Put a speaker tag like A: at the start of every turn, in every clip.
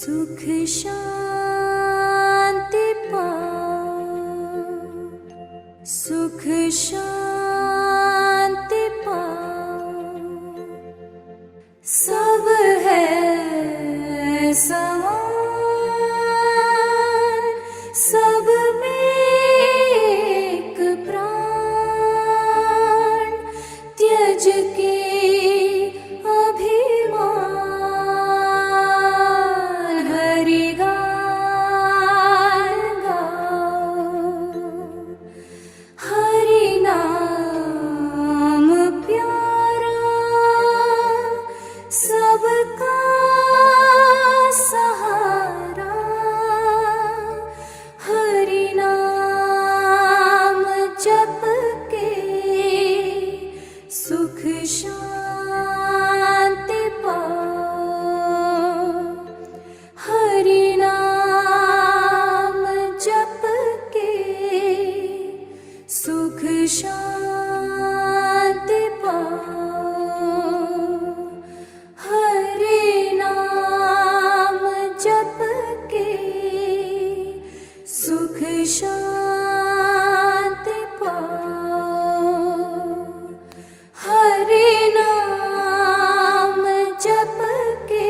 A: सुख शांति पाओ, सुख शांति पाओ, सब है समान, सब में एक प्राण, त्यज के अभिमान, हरि गान गाओ, हरि नाम प्यारा, सबका सहारा, हरि नाम जप के सुख शांति पाओ, हरि नाम जप के सुख शांति पाओ, हरि नाम जप के सुख शांति पाओ, हरि नाम जप के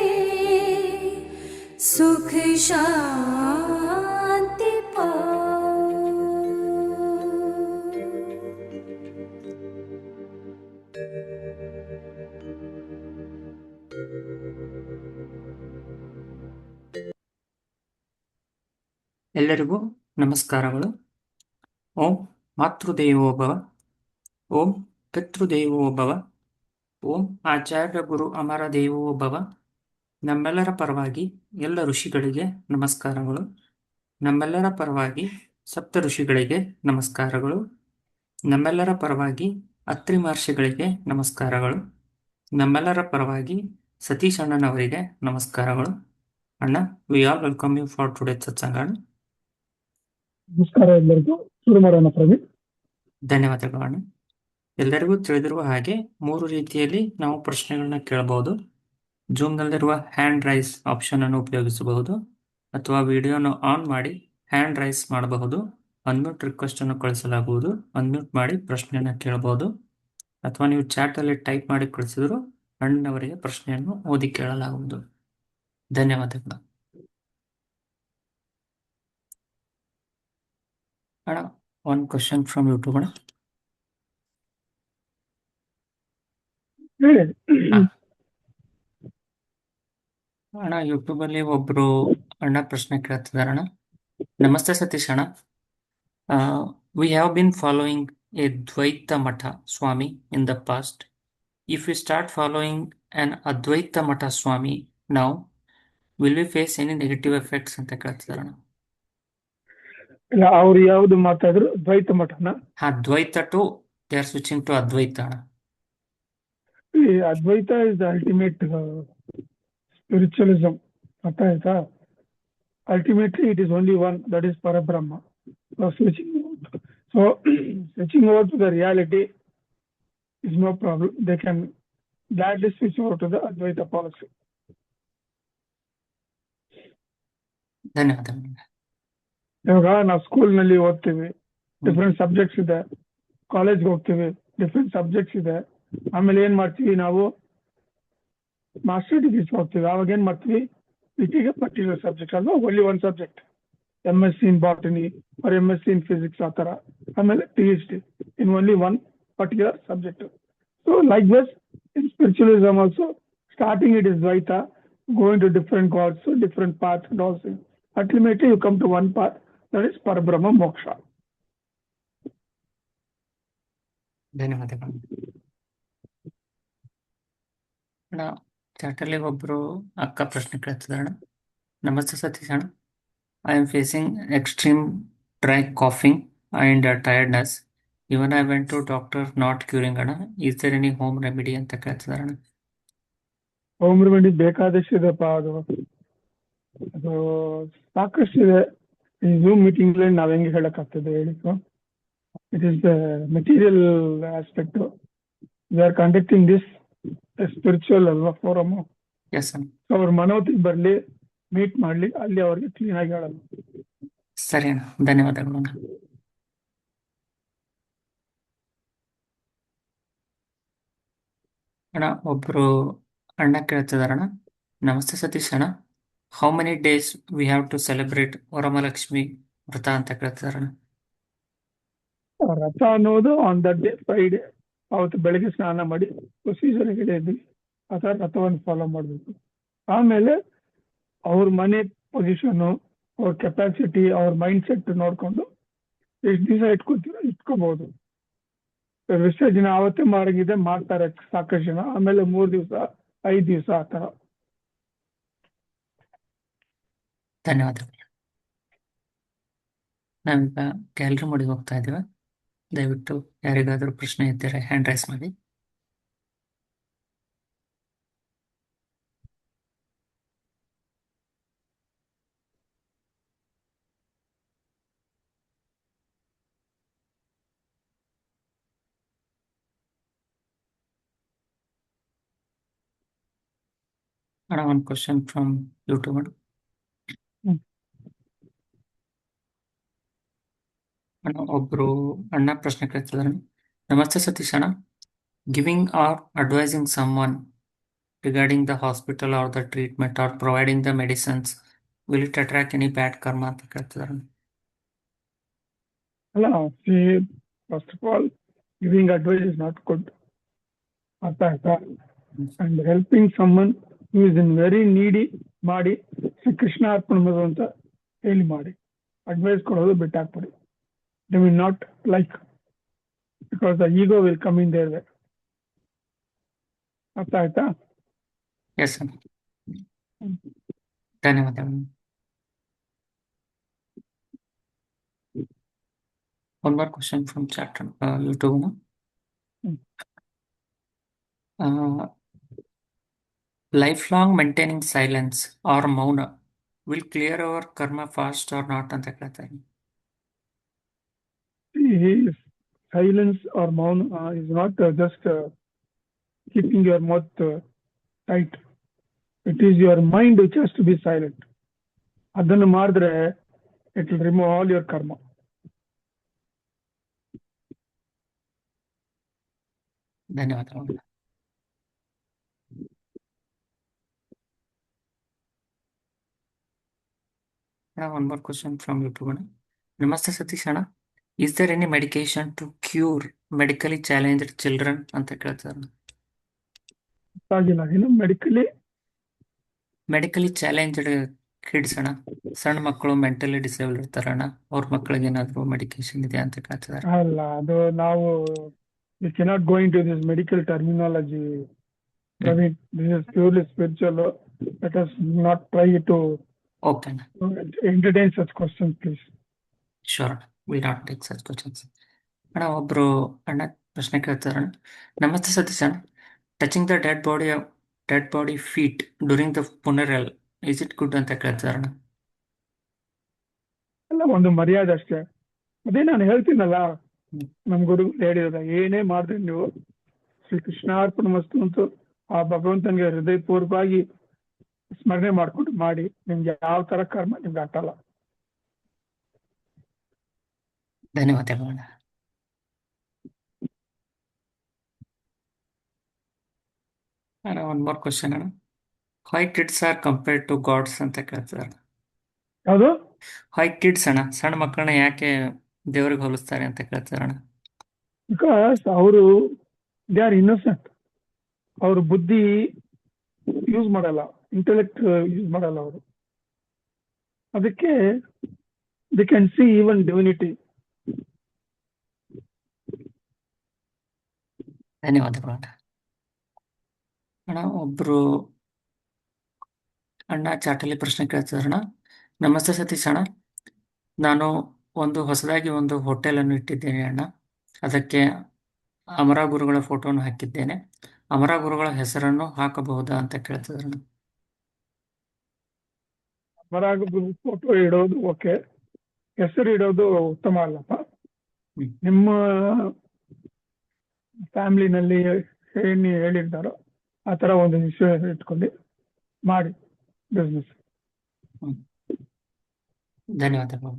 A: सुख शांति पाओ।
B: ಎಲ್ಲರಿಗೂ ನಮಸ್ಕಾರಗಳು. ಓಂ ಮಾತೃದೇವೋ ಭವ, ಓಂ ಪಿತೃದೇವೋ ಭವ, ಓಂ ಆಚಾರ್ಯ ಗುರು ಅಮರ ದೇವೋ ಭವ. ನಮ್ಮೆಲ್ಲರ ಪರವಾಗಿ ಎಲ್ಲ ಋಷಿಗಳಿಗೆ ನಮಸ್ಕಾರಗಳು. ನಮ್ಮೆಲ್ಲರ ಪರವಾಗಿ ಸಪ್ತ ಋಷಿಗಳಿಗೆ ನಮಸ್ಕಾರಗಳು. ನಮ್ಮೆಲ್ಲರ ಪರವಾಗಿ ಅತ್ರಿ ಮಹರ್ಷಿಗಳಿಗೆ ನಮಸ್ಕಾರಗಳು. ನಮ್ಮೆಲ್ಲರ ಪರವಾಗಿ ಸತೀಶ್ ಅಣ್ಣನವರಿಗೆ ನಮಸ್ಕಾರಗಳು. ಅಣ್ಣ, we all welcome you for today satsang.
C: ನಮಸ್ಕಾರ ಎಲ್ಲರಿಗೂ. ಶುರು ಮಾಡೋಣ ಪ್ರವೀಣ್.
B: ಧನ್ಯವಾದಗಳು ಅಣ್ಣ. ಎಲ್ಲರಿಗೂ ತಿಳಿದಿರುವ ಹಾಗೆ 3 ರೀತಿಯಲ್ಲಿ ನಾವು ಪ್ರಶ್ನೆಗಳನ್ನ ಕೇಳಬಹುದು. ಜೂಮ್ನಲ್ಲಿರುವ ಹ್ಯಾಂಡ್ ರೈಸ್ ಆಪ್ಷನ್ ಅನ್ನು ಉಪಯೋಗಿಸಬಹುದು, ಅಥವಾ ವಿಡಿಯೋನ ಆನ್ ಮಾಡಿ ಹ್ಯಾಂಡ್ ರೈಸ್ ಮಾಡಬಹುದು. ಅನ್ಮ್ಯೂಟ್ ರಿಕ್ವೆಸ್ಟ್ ಅನ್ನು ಕಳಿಸಲಾಗುವುದು, ಅನ್ಮ್ಯೂಟ್ ಮಾಡಿ ಪ್ರಶ್ನೆಯನ್ನ ಕೇಳಬಹುದು, ಅಥವಾ ನೀವು ಚಾಟ್ ಅಲ್ಲಿ ಟೈಪ್ ಮಾಡಿ ಕಳಿಸಿದ್ರು ಅಣ್ಣನವರಿಗೆ ಪ್ರಶ್ನೆಯನ್ನು ಓದಿ ಕೇಳಲಾಗುವುದು. ಧನ್ಯವಾದಗಳು ಅಣ್ಣ. ಒನ್ ಕ್ವಶನ್ ಫ್ರಮ್ ಯೂಟ್ಯೂಬ್ ಅಣ್ಣ.
C: ಹೇಳಿ.
B: ಅಣ್ಣ, ಯೂಟ್ಯೂಬ್ ಅಲ್ಲಿ ಒಬ್ರು ಅಣ್ಣ ಪ್ರಶ್ನೆ ಕೇಳ್ತಿದಾರಣ್ಣ. ನಮಸ್ತೆ ಸತೀಶ್ ಅಣ್ಣ. We have been following a Dvaita math swami in the past. If we start following an Advaita math swami now, will we face any negative effects ಅಂತ ಕೇಳ್ತಿದಾರಣ್ಣ.
C: ಇಲ್ಲ, ಅವ್ರು ಯಾವ್ದು ಮಾತಾದ್ರು ದ್ವೈತ ಮಠನ.
B: Dvaita to they are switching to Advaita ಅಣ್ಣ.
C: ಈ Advaita is the ultimate spiritualism. ಅರ್ಥ ಆಯ್ತಾ? Ultimately it is only one, that is Parabrahma. Switching over to the reality is no problem. They can gladly switch over to the Advaita policy.
B: ಧನ್ಯವಾದಗಳು.
C: ಇವಾಗ ನಾವು ಸ್ಕೂಲ್ನಲ್ಲಿ ಓದ್ತೀವಿ, different subjects ಇದೆ. ಕಾಲೇಜ್ಗೆ ಹೋಗ್ತೀವಿ, ಡಿಫ್ರೆಂಟ್ ಸಬ್ಜೆಕ್ಟ್ಸ್ ಇದೆ. ಆಮೇಲೆ ಏನ್ ಮಾಡ್ತೀವಿ ನಾವು? ಮಾಸ್ಟರ್ ಡಿಗ್ರೀಸ್ ಹೋಗ್ತೀವಿ. ಅವಾಗ ಏನ್ ಮಾಡ್ತೀವಿ? ಇಟ್ಟಿಗೆ ಪರ್ಟಿಕ್ಯುಲರ್ ಸಬ್ಜೆಕ್ಟ್ ಅಲ್ವಾ, only one subject. MSc in botany or MSc in physics ಆ ಥರ. ಆಮೇಲೆ PhD in only one particular subject. So like this in spiritualism also, starting it is Dvaita, going to different gods, different path and all things. Ultimately you come to one path, that is Parabrahma Moksha.
B: ಧನ್ಯವಾದಗಳು ಅಣ್ಣ. ಚಾಟಲ್ಲಿ ಒಬ್ರು ಅಕ್ಕ ಪ್ರಶ್ನೆ ಕೇಳ್ತಿದಾರಣ. ನಮಸ್ತೆ ಸತೀಶ್ ಅಣ್ಣ. I am facing extreme dry coughing and tiredness. Even I went to doctor, not curing ಅಣ್ಣ. Is there any home remedy ಅಂತ ಕೇಳ್ತಿದಾರಣ.
C: ಹೋಮ್ ರೆಮಿಡಿ ಬೇಕಾದಷ್ಟು ಇದೆಪ್ಪ. ಅದು ಸಾಕಷ್ಟಿದೆ. ಈ ಝೂಮ್ ಮೀಟಿಂಗ್ ನಾವ್ ಹೆಂಗೆ ಹೇಳಕ್ಕಾಗ್ತದೆ ಹೇಳಿ? It is the material aspect. We are conducting this spiritual ಅಲ್ವಾ ಫೋರಮ್.
B: Yes, sir.
C: ಅವ್ರ ಮನೋತಿಗೆ ಬರ್ಲಿ, ಮೀಟ್ ಮಾಡ್ಲಿ, ಅಲ್ಲಿ ಅವ್ರಿಗೆ ಕ್ಲೀನ್ ಆಗಿ ಹೇಳಲ್ಲ.
B: ಸರಿ ಅಣ್ಣ, ಧನ್ಯವಾದಗಳು ಅಣ್ಣ. ಅಣ್ಣ ಒಬ್ರು ಅಣ್ಣ ಕೇಳ್ತಿದಾರಣ್ಣ. ನಮಸ್ತೆ ಸತೀಶ್ ಅಣ್ಣ, how many days we have to celebrate Varamahalakshmi vrata ಅಂತ ಕೇಳ್ತಿದಾರಣ್ಣ.
C: ರಥ ಅನ್ನೋದು ಆನ್ ದಟ್ ಡೇ ಫ್ರೈಡೆ, ಅವತ್ತು ಬೆಳಗ್ಗೆ ಸ್ನಾನ ಮಾಡಿ ಪ್ರೊಸೀಜರ್ ಹೇಳಿದ್ವಿ ಆ ಥರ ರಥವನ್ನು ಫಾಲೋ ಮಾಡಬೇಕು. ಆಮೇಲೆ ಅವ್ರ ಮನೆ ಪೊಸಿಷನ್ನು, ಅವ್ರ ಕೆಪಾಸಿಟಿ, ಅವ್ರ ಮೈಂಡ್ ಸೆಟ್ ನೋಡ್ಕೊಂಡು ಎಷ್ಟು ದಿವಸ ಇಟ್ಕೋತೀರೋ ಇಟ್ಕೋಬಹುದು. ವಿಸರ್ಜನೆ ಆವತ್ತೇ ಮಾಡಂಗಿದೆ ಮಾಡ್ತಾರೆ ಸಾಕಷ್ಟು ಜನ, ಆಮೇಲೆ 3 ದಿವಸ 5 ದಿವಸ ಆ ಥರ.
B: ಧನ್ಯವಾದಗಳು. ನಾವೀಗ ಗ್ಯಾಲರಿ ಮೋಡಿಗೆ ಹೋಗ್ತಾ ಇದ್ದೀವಿ. ದಯವಿಟ್ಟು ಯಾರಿಗಾದರೂ ಪ್ರಶ್ನೆ ಇದ್ದರೆ ಹ್ಯಾಂಡ್ ರೈಸ್ ಮಾಡಿ. ಅಣ್ಣ ಒಂದು ಕ್ವಶನ್ ಫ್ರಮ್ ಯೂಟ್ಯೂಬ್ ಅಣ್ಣ. ಅಣ್ಣ ಒಬ್ರು ಅಣ್ಣ ಪ್ರಶ್ನೆ ಕೇಳ್ತಿದಾರೆ. ನಮಸ್ತೆ ಸತೀಶ್ ಅಣ್ಣ, giving or advising someone regarding the hospital or the treatment or providing the medicines will it attract any bad karma ಅಂತ ಕೇಳ್ತಿದಾರೆ.
C: ಅಲ್ಲ, first of all giving advice is not good. ಅರ್ಥ ಆಯ್ತಾ? And helping someone who is in very needy ಮಾಡಿ ಶ್ರೀ ಕೃಷ್ಣ ಅರ್ಪಣ ಅಂತ ಹೇಳಿ ಮಾಡಿ. Advice ಕೊಡೋದು ಬಿಟ್ಟಾಕ್ಬಿಡಿ. They will not like, because the ego will come in their way. ಅರ್ಥ ಆಯ್ತಾ?
B: ಎಸ್ ಅಣ್ಣ, ಧನ್ಯವಾದಗಳು. One more question from chat YouTube. Lifelong maintaining silence or mauna will clear our karma fast or not ಅಂತ ಕೇಳ್ತಾರೆ.
C: Silence or maun is not just keeping your mouth tight. It is your mind which has to be silent. ಅದನ್ನು ಮಾಡಿದ್ರೆ it will remove all your karma.
B: ಧನ್ಯವಾದಗಳು. One more question from YouTube. Namaste Satish Anna, is there any medication to cure medically challenged children ಅಂತ ಕೇಳ್ತಾರೆ.
C: ಆಗಿಲ್ಲ, ಏನು
B: medically challenged kids ಅಣ್ಣ, ಸಣ್ಣ ಮಕ್ಕಳು ಮೆಂಟಲಿ ಡಿಸೇಬಲ್ ಇರ್ತಾರಣ್ಣ, ಅವ್ರ ಮಕ್ಕಳಿಗೆ ಏನಾದ್ರು ಮೆಡಿಕೇಶನ್ ಇದೆ ಅಂತ ಕೇಳ್ತಿದ್ದಾರೆ.
C: ಅಲ್ಲ, ಅದು ನಾವು we cannot go into this medical terminology. Praveen, this is purely spiritual. Let us not try to
B: Okay
C: entertain such questions, please.
B: Sure, we not take such questions. ಅಣ್ಣ ಒಬ್ರು ಅಣ್ಣ ಪ್ರಶ್ನೆ ಕೇಳ್ತಾರಣ್ಣ. ನಮಸ್ತೆ ಸತೀಶ್ ಅಣ್ಣ, touching the dead body feet during the funeral is it good ಅಂತ ಕೇಳ್ತಾರಣ್ಣ.
C: ಅಲ್ಲ, ಒಂದು ಮರ್ಯಾದೆ ಅಷ್ಟೇ. ಅದೇ ನಾನು ಹೇಳ್ತೀನಲ್ಲ, ನಮ್ ಗುರು ಹೇಳಿರೋದ, ಏನೇ ಮಾಡಿದ್ರೆ ನೀವು ಶ್ರೀ ಕೃಷ್ಣಾರ್ಪಣ ಮಸ್ತು ಅಂತೂ ಆ ಭಗವಂತನಿಗೆ ಹೃದಯಪೂರ್ವಕವಾಗಿ ಸ್ಮರಣೆ ಮಾಡ್ಕೊಂಡು ಮಾಡಿ. ನಿಮ್ಗೆ ಯಾವ ತರ ಕರ್ಮ ನಿಮ್ಗೆ ಅಟ್ಟಲ್ಲ.
B: ಧನ್ಯವಾದಗಳು. ಅಣ್ಣ ಒನ್ ಮೋರ್ ಕ್ವಶನ್ ಅಣ್ಣ, why kids are compared to gods ಅಂತ ಕೇಳ್ತಾರೆ.
C: ಯಾವುದು?
B: ಹೈ ಕಿಡ್ಸ್ ಅಣ್ಣ, ಸಣ್ಣ ಮಕ್ಕಳನ್ನ ಯಾಕೆ ದೇವರಿಗೆ ಹೋಲಿಸ್ತಾರೆ ಅಂತ ಕೇಳ್ತಾರಣ್ಣ.
C: ಬಿಕಾಸ್ ಅವರು ದೇ ಆರ್ ಇನ್ನೋಸೆಂಟ್. ಅವ್ರ ಬುದ್ಧಿ ಯೂಸ್ ಮಾಡಲ್ಲ, ಇಂಟೆಲೆಕ್ಟ್ ಯೂಸ್ ಮಾಡಲ್ಲ ಅವರು. ಅದಕ್ಕೆ they can see even divinity.
B: ಧನ್ಯವಾದಗಳು ಅಣ್ಣ. ಅಣ್ಣ ಒಬ್ರು ಅಣ್ಣ ಚಾಟಲ್ಲಿ ಪ್ರಶ್ನೆ ಕೇಳ್ತಿದಾರಣ್ಣ. ನಮಸ್ತೆ ಸತೀಶ್ ಅಣ್ಣ, ನಾನು ಹೊಸದಾಗಿ ಒಂದು ಹೋಟೆಲನ್ನು ಇಟ್ಟಿದ್ದೇನೆ ಅಣ್ಣ. ಅದಕ್ಕೆ ಅಮರ ಗುರುಗಳ ಫೋಟೋನು ಹಾಕಿದ್ದೇನೆ. ಅಮರ ಗುರುಗಳ ಹೆಸರನ್ನು ಹಾಕಬಹುದಾ ಅಂತ ಕೇಳ್ತಿದಾರಣ್ಣ.
C: ಅಮರ ಫೋಟೋ ಇಡೋದು ಓಕೆ, ಹೆಸರು ಇಡೋದು ಉತ್ತಮ ಅಲ್ಲಪ್ಪ. ನಿಮ್ಮ ಫ್ಯಾಮಿಲಿನಲ್ಲಿ ಏನ್ ಹೇಳಿರ್ತಾರೋ ಆ ತರ ಒಂದು ವಿಷಯ ಇಟ್ಕೊಂಡು ಮಾಡಿ ಬಿಸ್ನೆಸ್.
B: ಧನ್ಯವಾದಗಳು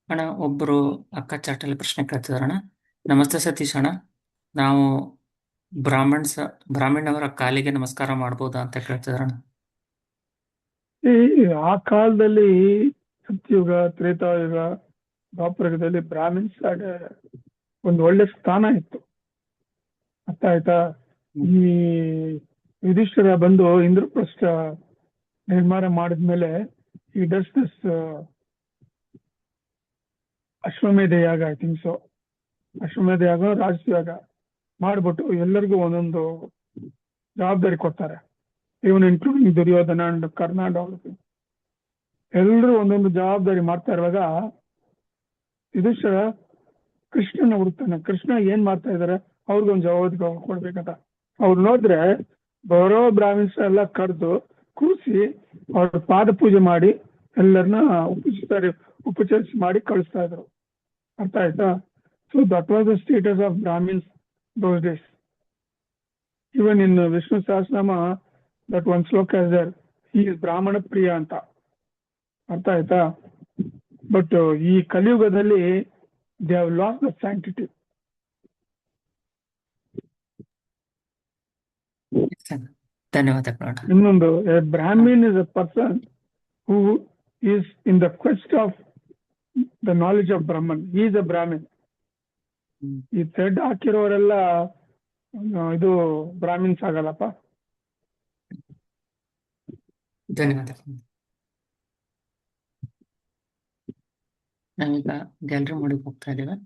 B: ಅಣ್ಣ. ಒಬ್ಬರು ಅಕ್ಕ ಚಾಟಲ್ಲಿ ಪ್ರಶ್ನೆ ಕೇಳ್ತಿದಾರಣ್ಣ. ನಮಸ್ತೆ ಸತೀಶ್ ಅಣ್ಣ, ನಾವು ಬ್ರಾಹ್ಮಣವರ ಕಾಲಿಗೆ ನಮಸ್ಕಾರ ಮಾಡ್ಬೋದಾ ಅಂತ ಕೇಳ್ತಿದಾರಣ್ಣ.
C: ಆ ಕಾಲದಲ್ಲಿ ಸತ್ಯುಗ, ತ್ರೇತಾಯುಗ, ದ್ವಾಪರಯುಗದಲ್ಲಿ ಬ್ರಾಹ್ಮಿನ್ಸ್ ಒಂದು ಒಳ್ಳೆ ಸ್ಥಾನ ಇತ್ತು. ಅರ್ಥ ಆಯ್ತಾ? ಈ ಯುಧಿಷ್ಠಿರ ಬಂದು ಇಂದ್ರಪ್ರಸ್ಥ ನಿರ್ಮಾಣ ಮಾಡಿದ್ಮೇಲೆ ಈ ಡಸ್ ದಿಸ್ ಅಶ್ವಮೇಧ ಯಾಗ, ಐ ಥಿಂಕ್ ಸೊ, ಅಶ್ವಮೇಧ ಯಾಗ, ರಾಜಯಾಗ ಮಾಡ್ಬಿಟ್ಟು ಎಲ್ಲರಿಗೂ ಒಂದೊಂದು ಜವಾಬ್ದಾರಿ ಕೊಡ್ತಾರೆ. ಇವನ್ including Duryodhana and Karna and all. ಎಲ್ಲರೂ ಒಂದೊಂದು ಜವಾಬ್ದಾರಿ ಮಾಡ್ತಾ ಇರುವಾಗ ಯುಧಿಷ್ಠಿರ ಕೃಷ್ಣನ ಹುಡುಕ್ತಾನೆ. ಕೃಷ್ಣ ಏನ್ ಮಾಡ್ತಾ ಇದಾರೆ, ಅವ್ರಿಗೊಂದು ಜವಾಬ್ದಾರಿ ಕೊಡ್ಬೇಕಂತ. ಅವ್ರು ನೋಡಿದ್ರೆ ಬರೋ ಬ್ರಾಹ್ಮಿನ್ಸ್ ಎಲ್ಲ ಕರೆದು ಕೂರಿಸಿ ಅವ್ರ ಪಾದ ಪೂಜೆ ಮಾಡಿ ಎಲ್ಲರನ್ನ ಉಪಚರಿಸಿ ಮಾಡಿ ಕಳಿಸ್ತಾ ಇದ್ರು. ಅರ್ಥ ಆಯ್ತಾ? So that was the status of Brahmins those days. Even in Vishnu Sahasranama that one shloka is there, he is Brahmana priya ಅಂತ. ಅರ್ಥ ಆಯ್ತಾ? ಬಟ್ ಈ ಕಲಿಯುಗದಲ್ಲಿ they have lost the sanctity.
B: ಧನ್ಯವಾದಗಳು ಅಣ್ಣ.
C: ಇನ್ನೊಂದು, a Brahmin is a person who is in the quest of the knowledge of Brahman. He is a Brahmin. ಈ thread ಹಾಕಿರೋರೆಲ್ಲ ಇದು ಬ್ರಾಹ್ಮಿನ್ಸ್ ಆಗಲ್ಲಪ್ಪ.
B: ಧನ್ಯವಾದಗಳು. ನಾವೀಗ ಗ್ಯಾಲರಿ ಮೋಡಿಗೆ ಹೋಗ್ತಾ ಇದ್ದೀವಿ.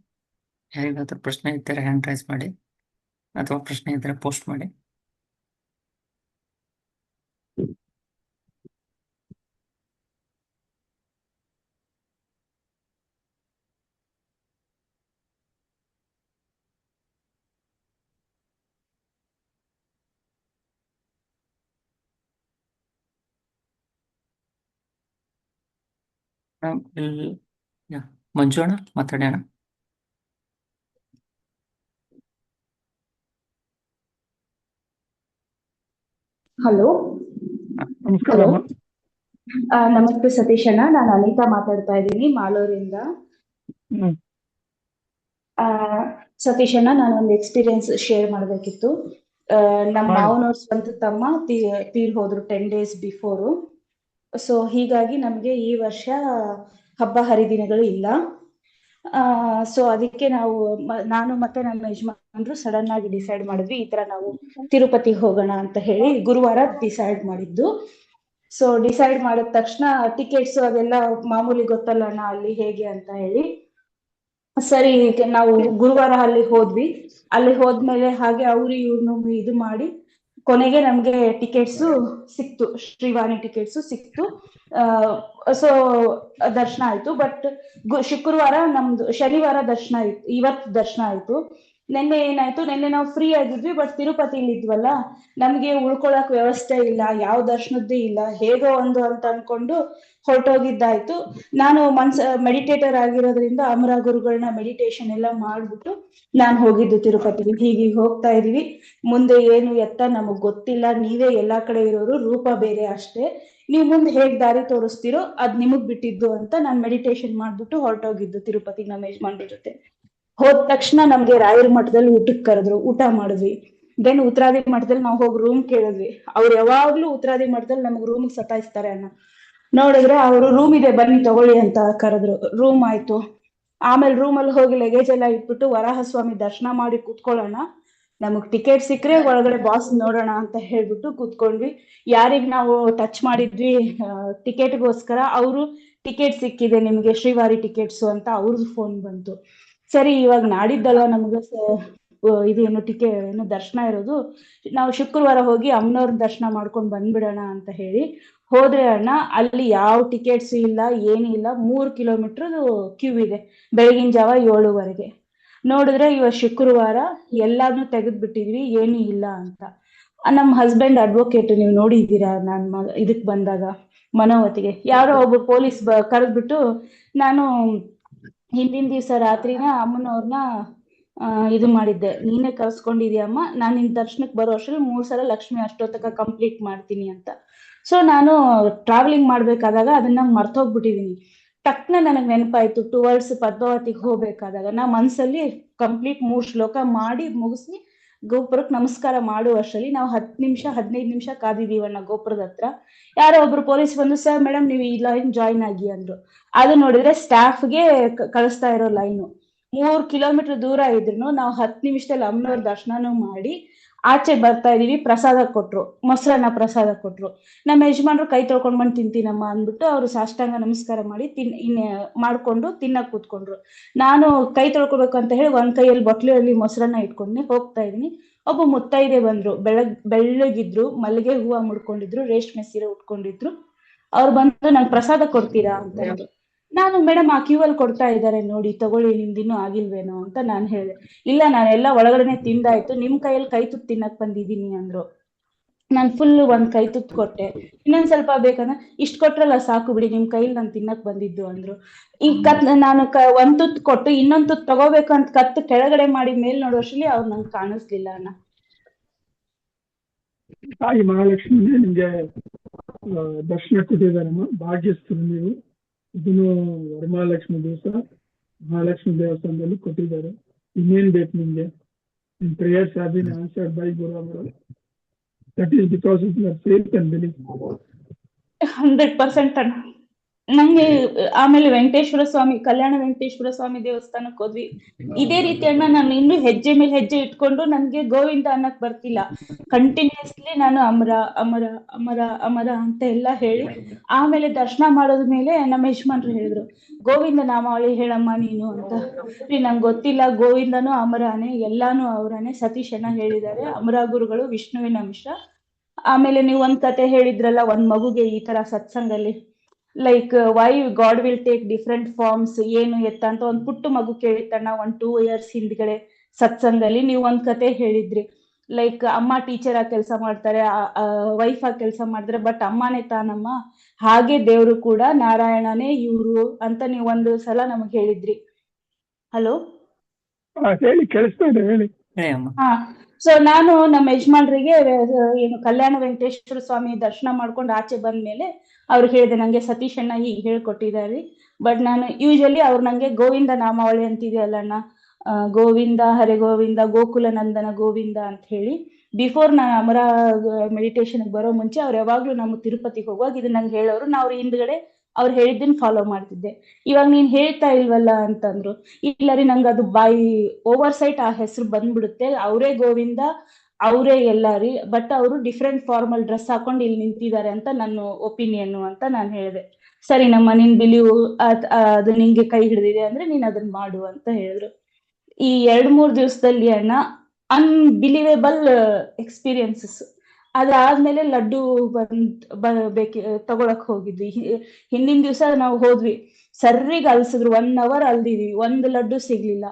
B: ಯಾರಿಗಾದ್ರೂ ಪ್ರಶ್ನೆ ಇದ್ದರೆ ಹ್ಯಾಂಡ್ ರೈಸ್ ಮಾಡಿ ಅಥವಾ ಪ್ರಶ್ನೆ ಇದ್ದರೆ ಪೋಸ್ಟ್ ಮಾಡಿ. ಮಂಜು ಅಣ್ಣ ಮಾತಾಡಿ ಅಣ್ಣ.
D: ಹಲೋ.
C: ನಮಸ್ಕಾರ.
D: ನಮಸ್ತೆ ಸತೀಶ್ ಅಣ್ಣ, ನಾನು ಅನಿತಾ ಮಾತಾಡ್ತಾ ಇದ್ದೀನಿ ಮಾಲೂರಿಂದ. ಸತೀಶ್ ಅಣ್ಣ, ನಾನು ಒಂದು ಎಕ್ಸ್ಪೀರಿಯನ್ಸ್ ಶೇರ್ ಮಾಡ್ಬೇಕಿತ್ತು. ನಮ್ಮ ಮಾವನವ್ರ ಸ್ವಂತ ತಮ್ಮ ತೀರ್ ಹೋದ್ರು 10 days ಬಿಫೋರು. ಸೊ ಹೀಗಾಗಿ ನಮ್ಗೆ ಈ ವರ್ಷ ಹಬ್ಬ ಹರಿದಿನಗಳು ಇಲ್ಲ. ಸೊ ಅದಕ್ಕೆ ನಾನು ಮತ್ತೆ ನನ್ನ ಯಜಮಾನರು ಸಡನ್ ಆಗಿ ಡಿಸೈಡ್ ಮಾಡಿದ್ವಿ, ಈ ತರ ನಾವು ತಿರುಪತಿಗೆ ಹೋಗೋಣ ಅಂತ ಹೇಳಿ ಗುರುವಾರ ಡಿಸೈಡ್ ಮಾಡಿದ್ದು. ಸೊ ಡಿಸೈಡ್ ಮಾಡಿದ ತಕ್ಷಣ ಟಿಕೆಟ್ಸ್ ಅದೆಲ್ಲ ಮಾಮೂಲಿ ಗೊತ್ತಲ್ಲ ಅಣ್ಣ ಅಲ್ಲಿ ಹೇಗೆ ಅಂತ ಹೇಳಿ, ಸರಿ ನಾವು ಗುರುವಾರ ಅಲ್ಲಿ ಹೋದ್ವಿ. ಅಲ್ಲಿ ಹೋದ್ಮೇಲೆ ಹಾಗೆ ಅವ್ರು ಇವ್ರನ್ನು ಇದು ಮಾಡಿ ಕೊನೆಗೆ ನಮ್ಗೆ ಟಿಕೆಟ್ಸ್ ಸಿಕ್ತು, ಶ್ರೀವಾಣಿ ಟಿಕೆಟ್ಸ್ ಸಿಕ್ತು. ಸೊ ದರ್ಶನ ಆಯ್ತು. ಬಟ್ ಶುಕ್ರವಾರ ನಮ್ದು, ಶನಿವಾರ ದರ್ಶನ ಆಯ್ತು, ಇವತ್ತು ದರ್ಶನ ಆಯ್ತು. ನಿನ್ನೆ ಏನಾಯ್ತು, ನಿನ್ನೆ ನಾವು ಫ್ರೀ ಆಗಿದ್ವಿ, ಬಟ್ ತಿರುಪತಿಲಿ ಇದ್ವಲ್ಲ, ನಮ್ಗೆ ಉಳ್ಕೊಳಕ್ ವ್ಯವಸ್ಥೆ ಇಲ್ಲ, ಯಾವ ದರ್ಶನದ್ದೇ ಇಲ್ಲ, ಹೇಗೋ ಒಂದು ಅಂತ ಅನ್ಕೊಂಡು ಹೊರಟೋಗಿದ್ದಾಯ್ತು. ನಾನು ಮೆಡಿಟೇಟರ್ ಆಗಿರೋದ್ರಿಂದ ಅಮರ ಗುರುಗಳನ್ನ ಮೆಡಿಟೇಷನ್ ಎಲ್ಲ ಮಾಡ್ಬಿಟ್ಟು ನಾನು ಹೋಗಿದ್ದು ತಿರುಪತಿಗೆ. ಹೀಗೆ ಹೋಗ್ತಾ ಇದೀವಿ, ಮುಂದೆ ಏನು ಎತ್ತ ನಮಗ್ ಗೊತ್ತಿಲ್ಲ, ನೀವೇ ಎಲ್ಲಾ ಕಡೆ ಇರೋರು, ರೂಪ ಬೇರೆ ಅಷ್ಟೇ, ನೀವು ಮುಂದೆ ಹೇಗ್ ದಾರಿ ತೋರಿಸ್ತೀರೋ ಅದ್ ನಿಮಗ್ ಬಿಟ್ಟಿದ್ದು ಅಂತ ನಾನು ಮೆಡಿಟೇಷನ್ ಮಾಡ್ಬಿಟ್ಟು ಹೊರಟೋಗಿದ್ದು ತಿರುಪತಿ ನಮ್ಮ ಯಜಮಾನ್ರ ಜೊತೆ. ಹೋದ ತಕ್ಷಣ ನಮ್ಗೆ ರಾಯರ ಮಠದಲ್ಲಿ ಊಟಕ್ಕೆ ಕರೆದ್ರು, ಊಟ ಮಾಡಿದ್ವಿ. ದೆನ್ ಉತ್ತರಾದಿ ಮಠದಲ್ಲಿ ನಾವು ಹೋಗಿ ರೂಮ್ ಕೇಳಿದ್ವಿ. ಅವ್ರು ಯಾವಾಗ್ಲೂ ಉತ್ತರಾದಿ ಮಠದಲ್ಲಿ ನಮಗ್ ರೂಮ್ ಸತಾಯಿಸ್ತಾರೆ ಅಣ್ಣ. ನೋಡಿದ್ರೆ ಅವರು ರೂಮ್ ಇದೆ ಬನ್ನಿ ತಗೊಳ್ಳಿ ಅಂತ ಕರೆದ್ರು. ರೂಮ್ ಆಯ್ತು. ಆಮೇಲೆ ರೂಮಲ್ಲಿ ಹೋಗಿ ಲಗೇಜ್ ಎಲ್ಲ ಇಟ್ಬಿಟ್ಟು ವರಾಹಸ್ವಾಮಿ ದರ್ಶನ ಮಾಡಿ ಕೂತ್ಕೊಳ್ಳೋಣ, ನಮಗ್ ಟಿಕೆಟ್ ಸಿಕ್ಕರೆ ಒಳಗಡೆ ಬಾಸ್ ನೋಡೋಣ ಅಂತ ಹೇಳ್ಬಿಟ್ಟು ಕೂತ್ಕೊಂಡ್ವಿ. ಯಾರಿಗ್ ನಾವು ಟಚ್ ಮಾಡಿದ್ವಿ ಟಿಕೆಟ್ಗೋಸ್ಕರ, ಅವರು ಟಿಕೆಟ್ ಸಿಕ್ಕಿದೆ ನಿಮ್ಗೆ ಶ್ರೀವಾರಿ ಟಿಕೆಟ್ಸ್ ಅಂತ ಅವ್ರದ್ದು ಫೋನ್ ಬಂತು. ಸರಿ, ಇವಾಗ ನಾಡಿದ್ದಲ್ವಾ ನಮ್ಗೆ ಇದೇನು ಏನು ದರ್ಶನ ಇರೋದು, ನಾವು ಶುಕ್ರವಾರ ಹೋಗಿ ಅಮ್ಮನವ್ರ ದರ್ಶನ ಮಾಡ್ಕೊಂಡ್ ಬಂದ್ಬಿಡೋಣ ಅಂತ ಹೇಳಿ ಹೋದ್ರೆ ಅಣ್ಣ, ಅಲ್ಲಿ ಯಾವ ಟಿಕೆಟ್ಸ್ ಇಲ್ಲ, ಏನಿಲ್ಲ. 3 kilometer ಕ್ಯೂ ಇದೆ ಬೆಳಗಿನ ಜಾವ 7:00 ನೋಡಿದ್ರೆ ಇವಾಗ ಶುಕ್ರವಾರ ಎಲ್ಲಾದ್ನೂ ತೆಗೆದ್ಬಿಟ್ಟಿದ್ವಿ, ಏನೂ ಇಲ್ಲ ಅಂತ. ನಮ್ಮ ಹಸ್ಬೆಂಡ್ ಅಡ್ವೊಕೇಟ್, ನೀವು ನೋಡಿದ್ದೀರಾ ನಾನು ಇದಕ್ ಬಂದಾಗ ಮನೋವತಿಗೆ, ಯಾರೋ ಒಬ್ಬ ಪೊಲೀಸ್ ಕರೆದ್ಬಿಟ್ಟು, ನಾನು ಹಿಂದಿನ ದಿವ್ಸ ರಾತ್ರಿನ ಅಮ್ಮನವ್ರನ್ನ ಇದು ಮಾಡಿದ್ದೆ, ನೀನೇ ಕರ್ಸ್ಕೊಂಡಿದ್ಯಮ್ಮ, ನಾನು ನಿನ್ ದರ್ಶನಕ್ಕೆ ಬರೋ ಅಷ್ಟ್ರಲ್ಲಿ 3 ಸಲ ಲಕ್ಷ್ಮಿ ಅಷ್ಟೋತ್ತಕ ಕಂಪ್ಲೀಟ್ ಮಾಡ್ತೀನಿ ಅಂತ. ಸೊ ನಾನು ಟ್ರಾವೆಲಿಂಗ್ ಮಾಡ್ಬೇಕಾದಾಗ ಅದನ್ನ ಮರ್ತೋಗ್ಬಿಟ್ಟಿದೀನಿ. ತಕ್ಷಣ ನನಗ್ ನೆನಪಾಯ್ತು ಟುವರ್ಡ್ಸ್ ಪದ್ಮಾವತಿಗೆ ಹೋಗ್ಬೇಕಾದಾಗ ನಾ ಮನ್ಸಲ್ಲಿ ಕಂಪ್ಲೀಟ್ 3 ಶ್ಲೋಕ ಮಾಡಿ ಮುಗಿಸಿ ಗೋಪುರಕ್ಕೆ ನಮಸ್ಕಾರ ಮಾಡುವಷ್ಟರಲ್ಲಿ ನಾವು 10 ನಿಮಿಷ 15 ನಿಮಿಷ ಕಾದಿದೀವಣ್ಣ ಗೋಪುರದ ಹತ್ರ. ಯಾರೋ ಒಬ್ರು ಪೊಲೀಸ್ ಬಂದು, ಸರ್ ಮೇಡಮ್ ನೀವು ಈ ಲೈನ್ ಜಾಯಿನ್ ಆಗಿ ಅಂದ್ರು. ಅದು ನೋಡಿದ್ರೆ ಸ್ಟಾಫ್ಗೆ ಕಳಿಸ್ತಾ ಇರೋ ಲೈನು. 3 ಕಿಲೋಮೀಟರ್ ದೂರ ಇದ್ರು ನಾವು 10 ನಿಮಿಷದಲ್ಲಿ ಅಮ್ಮನವ್ರ ದರ್ಶನನೂ ಮಾಡಿ ಆಚೆ ಬರ್ತಾ ಇದೀವಿ. ಪ್ರಸಾದ ಕೊಟ್ರು, ಮೊಸರನ್ನ ಪ್ರಸಾದ ಕೊಟ್ರು. ನಮ್ಮ ಯಜಮಾನ್ರು ಕೈ ತೊಳ್ಕೊಂಡ್ ಬಂದು ತಿಂತೀನಮ್ಮ ಅಂದ್ಬಿಟ್ಟು ಅವ್ರು ಸಾಷ್ಟಾಂಗ ನಮಸ್ಕಾರ ಮಾಡಿ ಮಾಡ್ಕೊಂಡು ತಿನ್ನಕ್ ಕೂತ್ಕೊಂಡ್ರು. ನಾನು ಕೈ ತೊಳ್ಕೊಬೇಕು ಅಂತ ಹೇಳಿ ಒಂದ್ ಕೈಯಲ್ಲಿ ಬಟ್ಲಲ್ಲಿ ಮೊಸರನ್ನ ಇಟ್ಕೊಂಡು ಹೋಗ್ತಾ ಇದೀನಿ. ಒಬ್ಬ ಮುತ್ತೈದೆ ಬಂದ್ರು, ಬೆಳ್ಳಗಿದ್ರು, ಮಲ್ಲಿಗೆ ಹೂವ ಮುಡ್ಕೊಂಡಿದ್ರು, ರೇಷ್ಮೆ ಸೀರೆ ಉಟ್ಕೊಂಡಿದ್ರು. ಅವ್ರು ಬಂದು ನಂಗೆ ಪ್ರಸಾದ ಕೊಡ್ತೀರಾ ಅಂತ ಹೇಳಿದ್ರು. ನಾನು ಮೇಡಮ್ ಆ ಕ್ಯೂ ಅಲ್ಲಿ ಕೊಡ್ತಾ ಇದ್ದಾರೆ ನೋಡಿ, ತಗೊಳ್ಳಿ, ನಿಮ್ದಿನ್ನೂ ಆಗಿಲ್ವೇನೋ ಅಂತ ನಾನು ಹೇಳಿದೆ. ಇಲ್ಲ, ನಾನೆಲ್ಲ ಒಳಗಡೆನೆ ತಿಂದಾಯ್ತು, ನಿಮ್ ಕೈಯಲ್ಲಿ ಕೈ ತುತ್ತು ತಿನ್ನಕ್ ಬಂದಿದೀನಿ ಅಂದ್ರು. ನಾನ್ ಫುಲ್ ಒಂದ್ ಕೈ ತುತ್ತು ಕೊಟ್ಟೆ. ಇನ್ನೊಂದ್ ಸ್ವಲ್ಪ ಬೇಕಂದ್ರೆ, ಇಷ್ಟ್ ಕೊಟ್ರಲ್ಲ ಸಾಕು ಬಿಡಿ, ನಿಮ್ ಕೈಲಿ ನಾನ್ ತಿನ್ನಕ್ ಬಂದಿದ್ದು ಅಂದ್ರು. ಈ ನಾನು ಒಂದ್ ತುತ್ತು ಕೊಟ್ಟು ಇನ್ನೊಂದ್ ತುತ್ತು ತಗೋಬೇಕು ಅಂತ ಕತ್ತು ಕೆಳಗಡೆ ಮಾಡಿ ಮೇಲ್ ನೋಡೋಷ್ರಲ್ಲಿ ಅವ್ರು ನಂಗೆ ಕಾಣಿಸ್ಲಿಲ್ಲ ಅಣ್ಣ.
C: ತಾಯಿ ಮಹಾಲಕ್ಷ್ಮಿನೇ ನಿಮ್ಗೆ ದರ್ಶನ ಕೊಟ್ಟಿದ್ದಾರಮ್ಮ, ಭಾಗ್ಯಸ್ಥರು ನೀವು. ಇದನ್ನು ವರಮಹಾಲಕ್ಷ್ಮಿ ದಿವಸ ಮಹಾಲಕ್ಷ್ಮಿ ದೇವಸ್ಥಾನದಲ್ಲಿ ಕೊಟ್ಟಿದ್ದಾರೆ. ಇನ್ನೇನ್ ಬೇಕು ನಿಮ್ಗೆ? ನಿಮ್ prayers have been answered by Guru. That is because of your faith and belief.
D: 100% ಅಣ್ಣ. ನಂಗೆ ಆಮೇಲೆ ವೆಂಕಟೇಶ್ವರ ಸ್ವಾಮಿ, ಕಲ್ಯಾಣ ವೆಂಕಟೇಶ್ವರ ಸ್ವಾಮಿ ದೇವಸ್ಥಾನಕ್ಕೆ ಹೋದ್ವಿ. ಇದೇ ರೀತಿ ಅಣ್ಣ, ನಾನು ಇನ್ನು ಹೆಜ್ಜೆ ಮೇಲೆ ಹೆಜ್ಜೆ ಇಟ್ಕೊಂಡು ನನ್ಗೆ ಗೋವಿಂದ ಅನ್ನಕ್ ಬರ್ತಿಲ್ಲ. ಕಂಟಿನ್ಯೂಸ್ಲಿ ನಾನು ಅಮರ ಅಮರ ಅಮರ ಅಮರ ಅಂತ ಎಲ್ಲ ಹೇಳಿ ಆಮೇಲೆ ದರ್ಶನ ಮಾಡೋದ್ಮೇಲೆ ನಮ್ಮ ಯಜಮಾನ್ರು ಹೇಳಿದ್ರು, ಗೋವಿಂದ ನಾಮಾವಳಿ ಹೇಳಮ್ಮ ನೀನು ಅಂತ. ನಂಗೆ ಗೊತ್ತಿಲ್ಲ, ಗೋವಿಂದನೂ ಅಮರಾನೇ, ಎಲ್ಲಾನು ಅವರಾನೆ. ಸತೀಶ್ ಅಣ್ಣ ಹೇಳಿದ್ದಾರೆ, ಅಮರ ಗುರುಗಳು ವಿಷ್ಣುವಿನ ಅಂಶ. ಆಮೇಲೆ ನೀವು ಒಂದ್ ಕತೆ ಹೇಳಿದ್ರಲ್ಲ, ಒಂದ್ ಮಗುಗೆ ಈ ತರ ಸತ್ಸಂಗಲ್ಲಿ like why God will take different forms, ಏನು ಎತ್ತ ಅಂತ ಒಂದ್ ಪುಟ್ಟ ಮಗು ಕೇಳಿತ್ತಣ್ಣ 1-2 years ಹಿಂದ್ಗಡೆ ಸತ್ಸಂಗಲ್ಲಿ. ನೀವು ಒಂದ್ ಕತೆ ಹೇಳಿದ್ರಿ, ಲೈಕ್ ಅಮ್ಮ ಟೀಚರ್ ಆಗಿ ಕೆಲಸ ಮಾಡ್ತಾರೆ, ವೈಫ್ ಆಗಿ ಕೆಲಸ ಮಾಡಿದ್ರೆ, ಬಟ್ ಅಮ್ಮನೇ ತಾನಮ್ಮ, ಹಾಗೆ ದೇವ್ರು ಕೂಡ ನಾರಾಯಣನೇ ಇವ್ರು ಅಂತ ನೀವು ಒಂದು ಸಲ ನಮಗ್ ಹೇಳಿದ್ರಿ. ಹಲೋ,
C: ಹೇಳಿ, ಕೇಳಿಸ್ತಾ ಇದೆ, ಹೇಳಿ.
D: ಹಾ. ಸೊ ನಾನು ನಮ್ಮ ಯಜಮಾನ್ರಿಗೆ ಏನು ಕಲ್ಯಾಣ ವೆಂಕಟೇಶ್ವರ ಸ್ವಾಮಿ ದರ್ಶನ ಮಾಡ್ಕೊಂಡು ಆಚೆ ಬಂದ್ಮೇಲೆ ಅವ್ರಿಗೆ ಹೇಳಿದೆ, ನಂಗೆ ಸತೀಶ್ ಅಣ್ಣ ಹೀಗೆ ಹೇಳ್ಕೊಟ್ಟಿದ್ದಾರೆ, ಬಟ್ ನಾನು ಯೂಶಲಿ ಅವ್ರು ನಂಗೆ ಗೋವಿಂದ ನಾಮಾವಳಿ ಅಂತಿದೆಯಲ್ಲ ಅಣ್ಣ, ಗೋವಿಂದ ಹರೆ ಗೋವಿಂದ ಗೋಕುಲ ನಂದನ ಗೋವಿಂದ ಅಂತ ಹೇಳಿ, ಬಿಫೋರ್ ನಾನು ಅಮರ ಮೆಡಿಟೇಷನ್ ಬರೋ ಮುಂಚೆ ಅವ್ರು ಯಾವಾಗ್ಲೂ ನಮ್ಮ ತಿರುಪತಿಗೆ ಹೋಗುವಾಗ ಇದು ನಂಗೆ ಹೇಳೋರು. ನಾವು ಹಿಂದ್ಗಡೆ ಅವ್ರು ಹೇಳಿದ್ದನ್ನ ಫಾಲೋ ಮಾಡ್ತಿದ್ದೆ. ಇವಾಗ ನೀನ್ ಹೇಳ್ತಾ ಇಲ್ವಲ್ಲ ಅಂತಂದ್ರು. ಇಲ್ಲ ರೀ, ನಂಗೆ ಅದು ಬಾಯಿ ಓವರ್ ಸೈಟ್ ಆ ಹೆಸರು ಬಂದ್ಬಿಡುತ್ತೆ, ಅವರೇ ಗೋವಿಂದ, ಅವರೇ ಎಲ್ಲ ರೀ, ಬಟ್ ಅವರು ಡಿಫ್ರೆಂಟ್ ಫಾರ್ಮಲ್ ಡ್ರೆಸ್ ಹಾಕೊಂಡು ಇಲ್ಲಿ ನಿಂತಿದ್ದಾರೆ ಅಂತ ನನ್ನ ಒಪಿನಿಯನ್ ಅಂತ ನಾನು ಹೇಳಿದೆ. ಸರಿ ನಮ್ಮ ನಿನ್ ಬಿಲೀವ್ ಅದು ನಿಂಗೆ ಕೈ ಹಿಡಿದಿದೆ ಅಂದ್ರೆ ನೀನ್ ಅದನ್ನ ಮಾಡು ಅಂತ ಹೇಳಿದ್ರು. ಈ 2-3 ದಿವಸದಲ್ಲಿ ಅಣ್ಣ ಅನ್ಬಿಲೀವೇಬಲ್ ಎಕ್ಸ್ಪೀರಿಯನ್ಸಸ್. ಅದಾದ್ಮೇಲೆ ಲಡ್ಡು ತಗೊಳಕ್ ಹೋಗಿದ್ವಿ. ಹಿಂದಿನ ದಿವಸ ನಾವು ಹೋದ್ವಿ, ಸರ್ರಿಗೆ ಅಲ್ಸಿದ್ರು, 1 hour ಅಲ್ದಿದ್ವಿ, ಒಂದು ಲಡ್ಡು ಸಿಗ್ಲಿಲ್ಲ.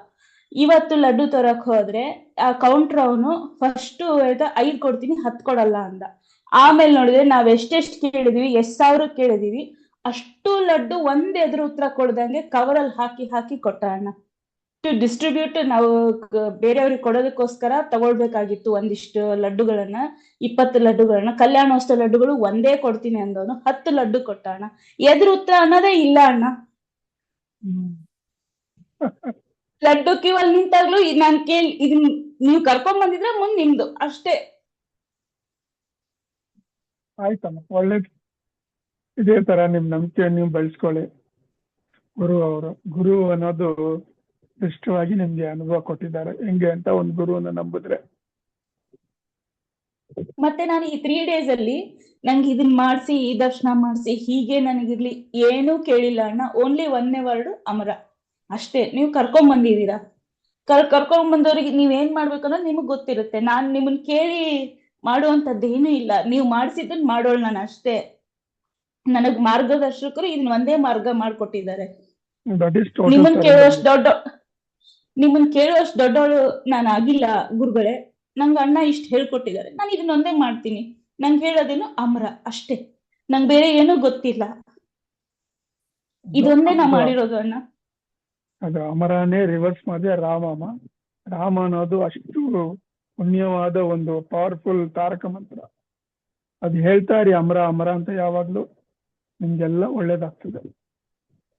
D: ಇವತ್ತು ಲಡ್ಡು ತರಕ್ ಹೋದ್ರೆ ಆ ಕೌಂಟರ್ ಅವನು ಫಸ್ಟ್ 5 ಕೊಡ್ತೀನಿ 10 ಕೊಡಲ್ಲ ಅಂದ. ಆಮೇಲೆ ನೋಡಿದ್ರೆ ನಾವ್ ಎಷ್ಟೆಷ್ಟು ಕೇಳಿದೀವಿ, 1000 ಕೇಳಿದೀವಿ, ಅಷ್ಟು ಲಡ್ಡು ಒಂದ್ ಎದುರು ಉತ್ತರ ಕೊಡ್ದಂಗೆ ಕವರಲ್ಲಿ ಹಾಕಿ ಕೊಟ್ಟ ಅಣ್ಣ. ಟು ಡಿಸ್ಟ್ರಿಬ್ಯೂಟ್, ನಾವು ಬೇರೆಯವ್ರಿಗೆ ಕೊಡೋದಕ್ಕೋಸ್ಕರ ತಗೊಳ್ಬೇಕಾಗಿತ್ತು ಒಂದಿಷ್ಟು ಲಡ್ಡುಗಳನ್ನ, 20 ಲಡ್ಡುಗಳನ್ನ. ಕಲ್ಯಾಣೋತ್ಸವ ಲಡ್ಡುಗಳು ಒಂದೇ ಕೊಡ್ತೀನಿ ಅಂದವನು 10 ಲಡ್ಡು ಕೊಟ್ಟ ಅಣ್ಣ. ಎದುರು ಉತ್ತರ ಅನ್ನೋದೇ ಇಲ್ಲ ಅಣ್ಣ. ಲಡ್ಡು ಕ್ಯೂ ಅಲ್ಲಿ ನಿಂತಾಗ್ಲೂ ನಾನ್ ಕೇಳಿ, ಇದನ್ ನೀವ್ ಕರ್ಕೊಂಡ್ ಬಂದಿದ್ರೆ ಮುಂದ್ ನಿಮ್ದು ಅಷ್ಟೇ.
C: ಆಯ್ತಮ್ಮ, ಒಳ್ಳೇದು. ಇದೇ ತರ ನಿಮ್ ನಂಬಿಕೆ ನೀವು ಬೆಳೆಸ್ಕೊಳ್ಳಿ. ಗುರು ಅನ್ನೋದು ಇಷ್ಟವಾಗಿ ನಿಮ್ಗೆ ಅನುಭವ ಕೊಟ್ಟಿದ್ದಾರೆ. ಹೆಂಗೆ ಅಂತ ಒಂದು ಗುರುವನ್ನ ನಂಬಿದ್ರೆ.
D: ಮತ್ತೆ ನಾನು ಈ 3 days ಅಲ್ಲಿ ನಂಗೆ ಇದನ್ ಮಾಡ್ಸಿ, ಈ ದರ್ಶನ ಮಾಡ್ಸಿ, ಹೀಗೆ ನನಗಿರ್ಲಿ ಏನೂ ಕೇಳಿಲ್ಲ ಅಣ್ಣ. ಓನ್ಲಿ ಒಂದೇ ವರ್ಡ್ ಅಮರ ಅಷ್ಟೇ. ನೀವು ಕರ್ಕೊಂಡ್ ಬಂದಿದೀರಾ, ಕರ್ಕೊಂಡ್ ಬಂದವ್ರಿಗೆ ನೀವೇನ್ ಮಾಡ್ಬೇಕನ್ನೋದು ನಿಮಗ್ ಗೊತ್ತಿರುತ್ತೆ. ನಾನ್ ನಿಮ್ಮನ್ ಕೇಳಿ ಮಾಡುವಂತದ್ದೇನು ಇಲ್ಲ, ನೀವು ಮಾಡ್ಸಿದ್ದನ್ ಮಾಡೋಳ್ ನಾನು ಅಷ್ಟೇ. ನನಗ್ ಮಾರ್ಗದರ್ಶಕರು ಇದನ್ನ ಒಂದೇ ಮಾರ್ಗ ಮಾಡ್ಕೊಟ್ಟಿದ್ದಾರೆ. ನಿಮ್ಮನ್ ಕೇಳುವಷ್ಟು ದೊಡ್ಡವಳು ನಾನು ಆಗಿಲ್ಲ ಗುರುಗಳೇ. ನಂಗೆ ಅಣ್ಣ ಇಷ್ಟ ಹೇಳ್ಕೊಟ್ಟಿದ್ದಾರೆ, ನಾನು ಇದನ್ನೊಂದೇ ಮಾಡ್ತೀನಿ. ನಂಗೆ ಹೇಳೋದೇನು ಅಮರ ಅಷ್ಟೇ, ನಂಗೆ ಬೇರೆ ಏನೂ ಗೊತ್ತಿಲ್ಲ. ಇದೊಂದೇ ನಾ ಮಾಡಿರೋದು ಅಣ್ಣ.
C: ಅದು ಅಮರನೇ ರಿವರ್ಸ್ ಮಾಡಿದೆ ರಾಮ ಅನ್ನೋದು ಅಷ್ಟು ಪುಣ್ಯವಾದ ಒಂದು ಪವರ್ಫುಲ್ ತಾರಕ ಮಂತ್ರ. ಅದು ಹೇಳ್ತಾ ಇರಿ ಅಮರ ಅಮರ ಅಂತ ಯಾವಾಗ್ಲೂ, ನಿಮ್ಗೆಲ್ಲ ಒಳ್ಳೇದಾಗ್ತದೆ.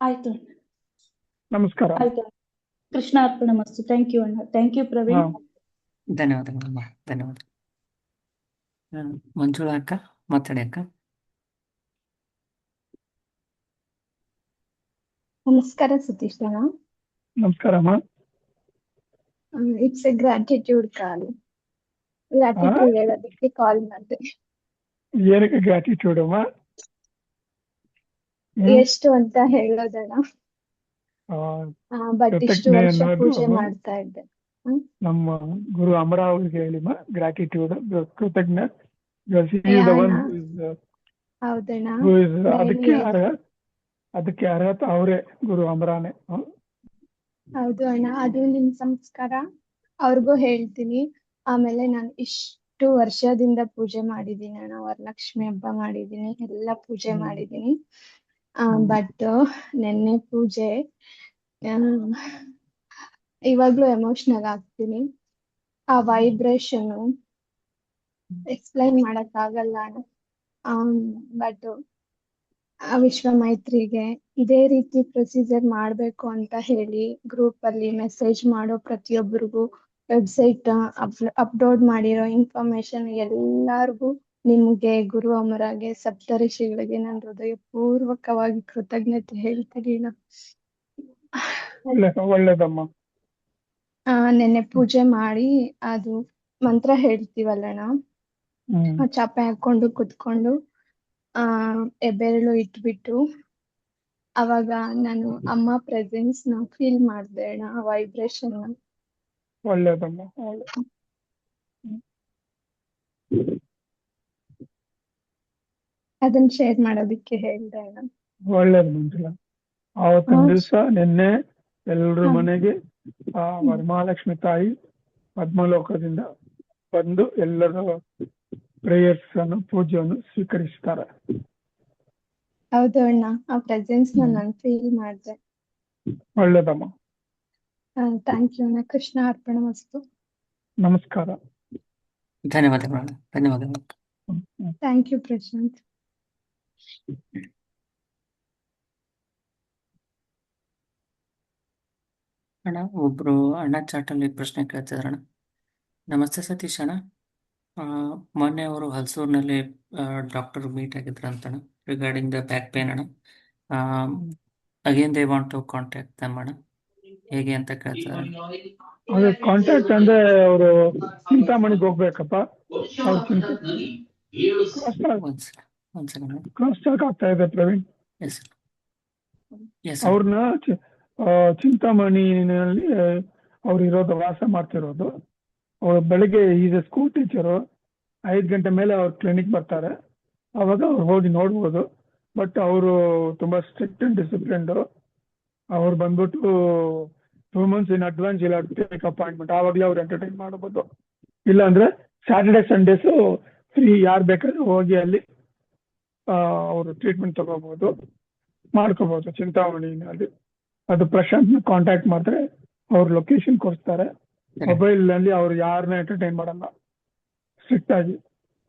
D: ಆಯ್ತು
C: ನಮಸ್ಕಾರ.
D: ಆಯ್ತು. ಕೃಷ್ಣಾರ್ಪಣ ಮಸ್ತು. ಥ್ಯಾಂಕ್ ಯು ಅಣ್ಣ. Thank you Praveen.
C: ಹಾ.
B: ಧನ್ಯವಾದಗಳಮ್ಮ, ಧನ್ಯವಾದ. ಮಂಜುಳಾ ಅಕ್ಕ ಮಾತಾಡಿ ಅಕ್ಕ.
A: ನಮಸ್ಕಾರ ಸತೀಶ್ ಅಣ್ಣ.
C: ನಮಸ್ಕಾರಮ್ಮ.
A: It's a gratitude call. Gratitude ಹೇಳೋದಕ್ಕೆ ಕಾಲ್ ಮಾಡಿದೆ.
C: ಏನಕ್ಕೆ ಗ್ರಾಟಿಟ್ಯೂಡ್ ಅಮ್ಮ?
A: ಎಷ್ಟು ಅಂತ ಹೇಳೋದಣ್ಣ. ಬಟ್ ಇಷ್ಟು
C: ಕೃತಜ್ಞೆ
A: ವರ್ಷ
C: ಅನ್ನೋದು
A: ಪೂಜೆ ಮಾಡ್ತಾ ಇದ್ದೆ.
C: ನಮ್ಮ ಗುರು ಅಮರ ಅವ್ರಿಗೆ ಹೇಳಿಮ್ಮ ಗ್ರಾಟಿಟ್ಯೂಡ್, ಕೃತಜ್ಞ.
A: ಹೌದಣ್ಣ.
C: ಅದಕ್ಕೆ ಅದಕ್ಕೆ ಅರ್ಹತೆ ಅವರೇ, ಗುರು ಅಮರಾನೇ.
A: ಹೌದು ಅಣ್ಣ, ಅದು ನಿಮ್ ಸಂಸ್ಕಾರ. ಅವ್ರಿಗೂ ಹೇಳ್ತೀನಿ. ಆಮೇಲೆ ನಾನು ಇಷ್ಟು ವರ್ಷದಿಂದ ಪೂಜೆ ಮಾಡಿದೀನಿ ಅಣ್ಣ. ವರಲಕ್ಷ್ಮಿ ಹಬ್ಬ ಮಾಡಿದೀನಿ, ಎಲ್ಲ ಪೂಜೆ ಮಾಡಿದೀನಿ. ಬಟ್ ನೆನ್ನೆ ಪೂಜೆ ಇವಾಗ್ಲೂ ಎಮೋಷನಲ್ ಆಗ್ತೀನಿ. ಆ ವೈಬ್ರೇಷನ್ ಎಕ್ಸ್ಪ್ಲೈನ್ ಮಾಡಕ್ ಆಗಲ್ಲ ಅಣ್ಣ. ಬಟ್ ವಿಶ್ವ ಮೈತ್ರಿಗೆ ಇದೇ ರೀತಿ ಪ್ರೊಸೀಜರ್ ಮಾಡ್ಬೇಕು ಅಂತ ಹೇಳಿ ಗ್ರೂಪ್ ಅಲ್ಲಿ ಮೆಸೇಜ್ ಮಾಡೋ ಪ್ರತಿಯೊಬ್ಬರಿಗೂ, ವೆಬ್ಸೈಟ್ ಅಪ್ಲೋಡ್ ಮಾಡಿರೋ ಇನ್ಫಾರ್ಮೇಶನ್ ಎಲ್ಲಾರ್ಗೂ, ನಿಮ್ಗೆ, ಗುರು ಅಮರಗೆ, ಸಪ್ತಋಷಿಗಳಿಗೆ ನಾನು ಹೃದಯ ಪೂರ್ವಕವಾಗಿ ಕೃತಜ್ಞತೆ ಹೇಳ್ತೀನಿ.
C: ಒಳ್ಳೇದಮ್ಮ.
A: ನೆನ್ನೆ ಪೂಜೆ ಮಾಡಿ ಅದು ಮಂತ್ರ ಹೇಳ್ತೀವಲ್ಲಣ್ಣ, ಚಾಪೆ ಹಾಕೊಂಡು ಕುತ್ಕೊಂಡು ಹೆಬ್ಬೆರಳು ಇಟ್ಬಿಟ್ಟು ಅವಾಗ ನಾನು ಅಮ್ಮ ಪ್ರೆಸೆನ್ಸ್ ನ ಫೀಲ್ ಮಾಡ್ದೆ ಅಣ್ಣ, ವೈಬ್ರೇಷನ್.
C: ಒಳ್ಳೇದಮ್ಮ.
A: ಅದನ್ನ ಶೇರ್ ಮಾಡೋದಿಕ್ಕೆ ಹೇಳ್ದೆ ಅಣ್ಣ.
C: ಒಳ್ಳೇದು ಮಂಜುಳಾ. ಆವತ್ತಿನ ದಿವಸ ನಿನ್ನೆ ಎಲ್ರ ಮನೆಗೆ ಆ ವರಮಹಾಲಕ್ಷ್ಮಿ ತಾಯಿ ಪದ್ಮಲೋಕದಿಂದ ಬಂದು ಎಲ್ಲರ ಪ್ರೇಯರ್ಸ್ ಅನ್ನು, ಪೂಜೆಯನ್ನು ಸ್ವೀಕರಿಸ್ತಾರೆ.
A: ಹೌದು ಅಣ್ಣ, ಆ ಪ್ರೆಸೆನ್ಸ್ ನಾನು ಫೀಲ್ ಮಾಡ್ದೆ.
C: ಒಳ್ಳೇದಮ್ಮ.
A: ಥ್ಯಾಂಕ್ ಯು ಅಣ್ಣ. ಕೃಷ್ಣ ಅರ್ಪಣ ವಸ್ತು.
C: ನಮಸ್ಕಾರ.
B: ಧನ್ಯವಾದಗಳು, ಧನ್ಯವಾದಗಳು.
A: Thank you Prashant.
B: ಅಣ್ಣ, ಒಬ್ರು ಅಣ್ಣ ಚಾಟಲ್ಲಿ ಪ್ರಶ್ನೆ ಕೇಳ್ತಿದಾರಣ್ಣ. ನಮಸ್ತೆ ಸತೀಶ್ ಅಣ್ಣ, ಮೊನ್ನೆ ಅವರು ಹಲ್ಸೂರಿನಲ್ಲಿ ಡಾಕ್ಟರ್ ಮೀಟ್ ಆಗಿದ್ರಂತಣ್ಣ ರಿಗಾರ್ಡಿಂಗ್ ದ ಬ್ಯಾಕ್ ಪೇನ್ ಅಣ್ಣ. Again they want to contact them ಅಣ್ಣ, ಹೇಗೆ ಅಂತ ಕೇಳ್ತಿದಾರೆ.
C: ಅದೇ ಕಾಂಟ್ಯಾಕ್ಟ್ ಅಂದ್ರೆ ಅವರು ಚಿಂತಾಮಣಿಗೆ ಹೋಗ್ಬೇಕಪ್ಪ. ಅವ್ರ ಕ್ರಾಸ್ ಟಾಕ್ ಆಗ್ತಾ ಇದೆ ಪ್ರವೀಣ್. ಅವ್ರನ್ನ ಚಿಂತಾಮಣಿನಲ್ಲಿ ಅವ್ರು ಇರೋದು, ವಾಸ ಮಾಡ್ತಿರೋದು. ಅವ್ರು ಬೆಳಿಗ್ಗೆ ಈಸ್ ಎ ಸ್ಕೂಲ್ ಟೀಚರು. 5 ಗಂಟೆ ಮೇಲೆ ಅವ್ರ ಕ್ಲಿನಿಕ್ ಬರ್ತಾರೆ, ಅವಾಗ ಅವ್ರು ಹೋಗಿ ನೋಡ್ಬೋದು. ಬಟ್ ಅವರು ತುಂಬಾ ಸ್ಟ್ರಿಕ್ಟ್ ಅಂಡ್ ಡಿಸಿಪ್ಲಿನ್ಡ್. ಅವ್ರು ಬಂದ್ಬಿಟ್ಟು 2 months ಇನ್ ಅಡ್ವಾನ್ಸ್ ಇಲ್ಲ ಟೇಕ್ ಅಪಾಯಿಂಟ್ಮೆಂಟ್, ಆವಾಗಲೇ ಅವ್ರು ಎಂಟರ್ಟೈನ್ ಮಾಡಬಹುದು. ಇಲ್ಲಾಂದ್ರೆ ಸ್ಯಾಟರ್ಡೆ ಸಂಡೇಸು ಫ್ರೀ, ಯಾರು ಬೇಕಾದ್ರೂ ಹೋಗಿ ಅಲ್ಲಿ ಅವರು ಟ್ರೀಟ್ಮೆಂಟ್ ತಗೋಬಹುದು, ಮಾಡ್ಕೋಬಹುದು ಚಿಂತಾಮಣಿನಲ್ಲಿ. ಅದು ಪ್ರಶಾಂತ್ನ ಕಾಂಟ್ಯಾಕ್ಟ್ ಮಾಡಿದ್ರೆ ಅವ್ರ ಲೊಕೇಶನ್ ಕೊಡ್ತಾರೆ. ಮೊಬೈಲ್ ನಲ್ಲಿ ಅವ್ರು ಯಾರನ್ನ ಎಂಟರ್ಟೈನ್ ಮಾಡಲ್ಲ, ಸ್ಟ್ರಿಕ್ಟ್ ಆಗಿ.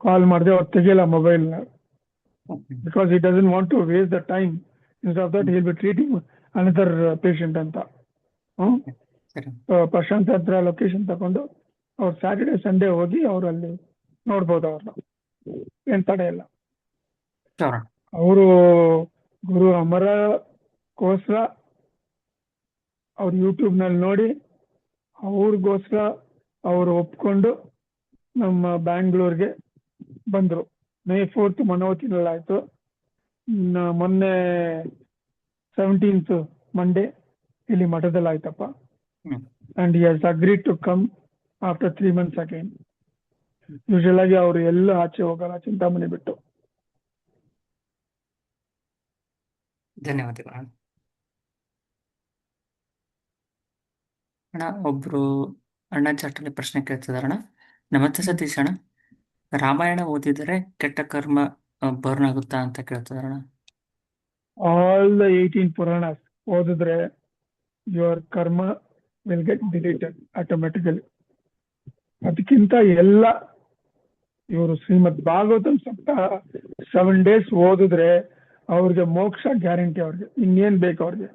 C: ಕಾಲ್ ಮಾಡಿದ್ರೆ ಅವ್ರು ತೆಗಿಯಲ್ಲ mobile, because he doesn't want to waste the time. Instead of that, he will be treating another patient ಅಂತ. ಪ್ರಶಾಂತ್ ಹತ್ರ ಲೊಕೇಶನ್ ತಗೊಂಡು ಅವ್ರು ಸ್ಯಾಟರ್ಡೆ ಸಂಡೇ ಹೋಗಿ ಅವರಲ್ಲಿ ನೋಡ್ಬೋದು ಅವ್ರನ್ನ, ಏನ್ ತಡೆ ಇಲ್ಲ. ಅವರು ಗುರು ಅಮರಗೋಸ್ಕರ ಅವ್ರು ಯೂಟ್ಯೂಬ್ ನಲ್ಲಿ ನೋಡಿ ಅವ್ರಿಗೋಸ್ಕರ ಅವರು ಒಪ್ಕೊಂಡು ನಮ್ಮ ಬ್ಯಾಂಗ್ಳೂರ್ಗೆ ಬಂದ್ರು. May 4th ಮನೋತಿನಲ್ಲಿ ಆಯ್ತು. ಮೊನ್ನೆ 17th ಮಂಡೇ ಇಲ್ಲಿ ಮಠದಲ್ಲಿ ಆಯ್ತಪ್ಪ. And he has agreed to come after 3 months again. Usual ಆಗಿ ಅವರು ಎಲ್ಲ ಆಚೆ ಹೋಗಲ್ಲ ಚಿಂತಾಮಣಿ ಬಿಟ್ಟು.
B: ಧನ್ಯವಾದಗಳು ಅಣ್ಣ. ಒಬ್ರು ಅಣ್ಣ ಚಾಟಲ್ಲಿ ಪ್ರಶ್ನೆ ಕೇಳ್ತಿದಾರಣ್ಣ. ನಮಸ್ತೆ ಸತೀಶ್ ಅಣ್ಣ, ರಾಮಾಯಣ ಓದಿದರೆ ಕೆಟ್ಟ ಕರ್ಮ ಬರ್ನ್ ಆಗುತ್ತಾ ಅಂತ ಕೇಳ್ತಿದಾರಣ್ಣ.
C: ಆಲ್ ದ 18 ಪುರಾಣಸ್ ಓದಿದ್ರೆ ಯುವರ್ ಕರ್ಮ ವಿಲ್ ಗೆಟ್ ಡಿಲೀಟೆಡ್ ಆಟೋಮೆಟಿಕಲಿ. ಅದಕ್ಕಿಂತ ಎಲ್ಲ ಇವರು ಶ್ರೀಮದ್ ಭಾಗವತಂ ಸಪ್ತಾಹ 7 days ಓದಿದ್ರೆ ಅವ್ರಿಗೆ ಮೋಕ್ಷ ಗ್ಯಾರಂಟಿ. ಅವ್ರಿಗೆ ಇನ್ನೇನ್ ಬೇಕು ಅವ್ರಿಗೆ?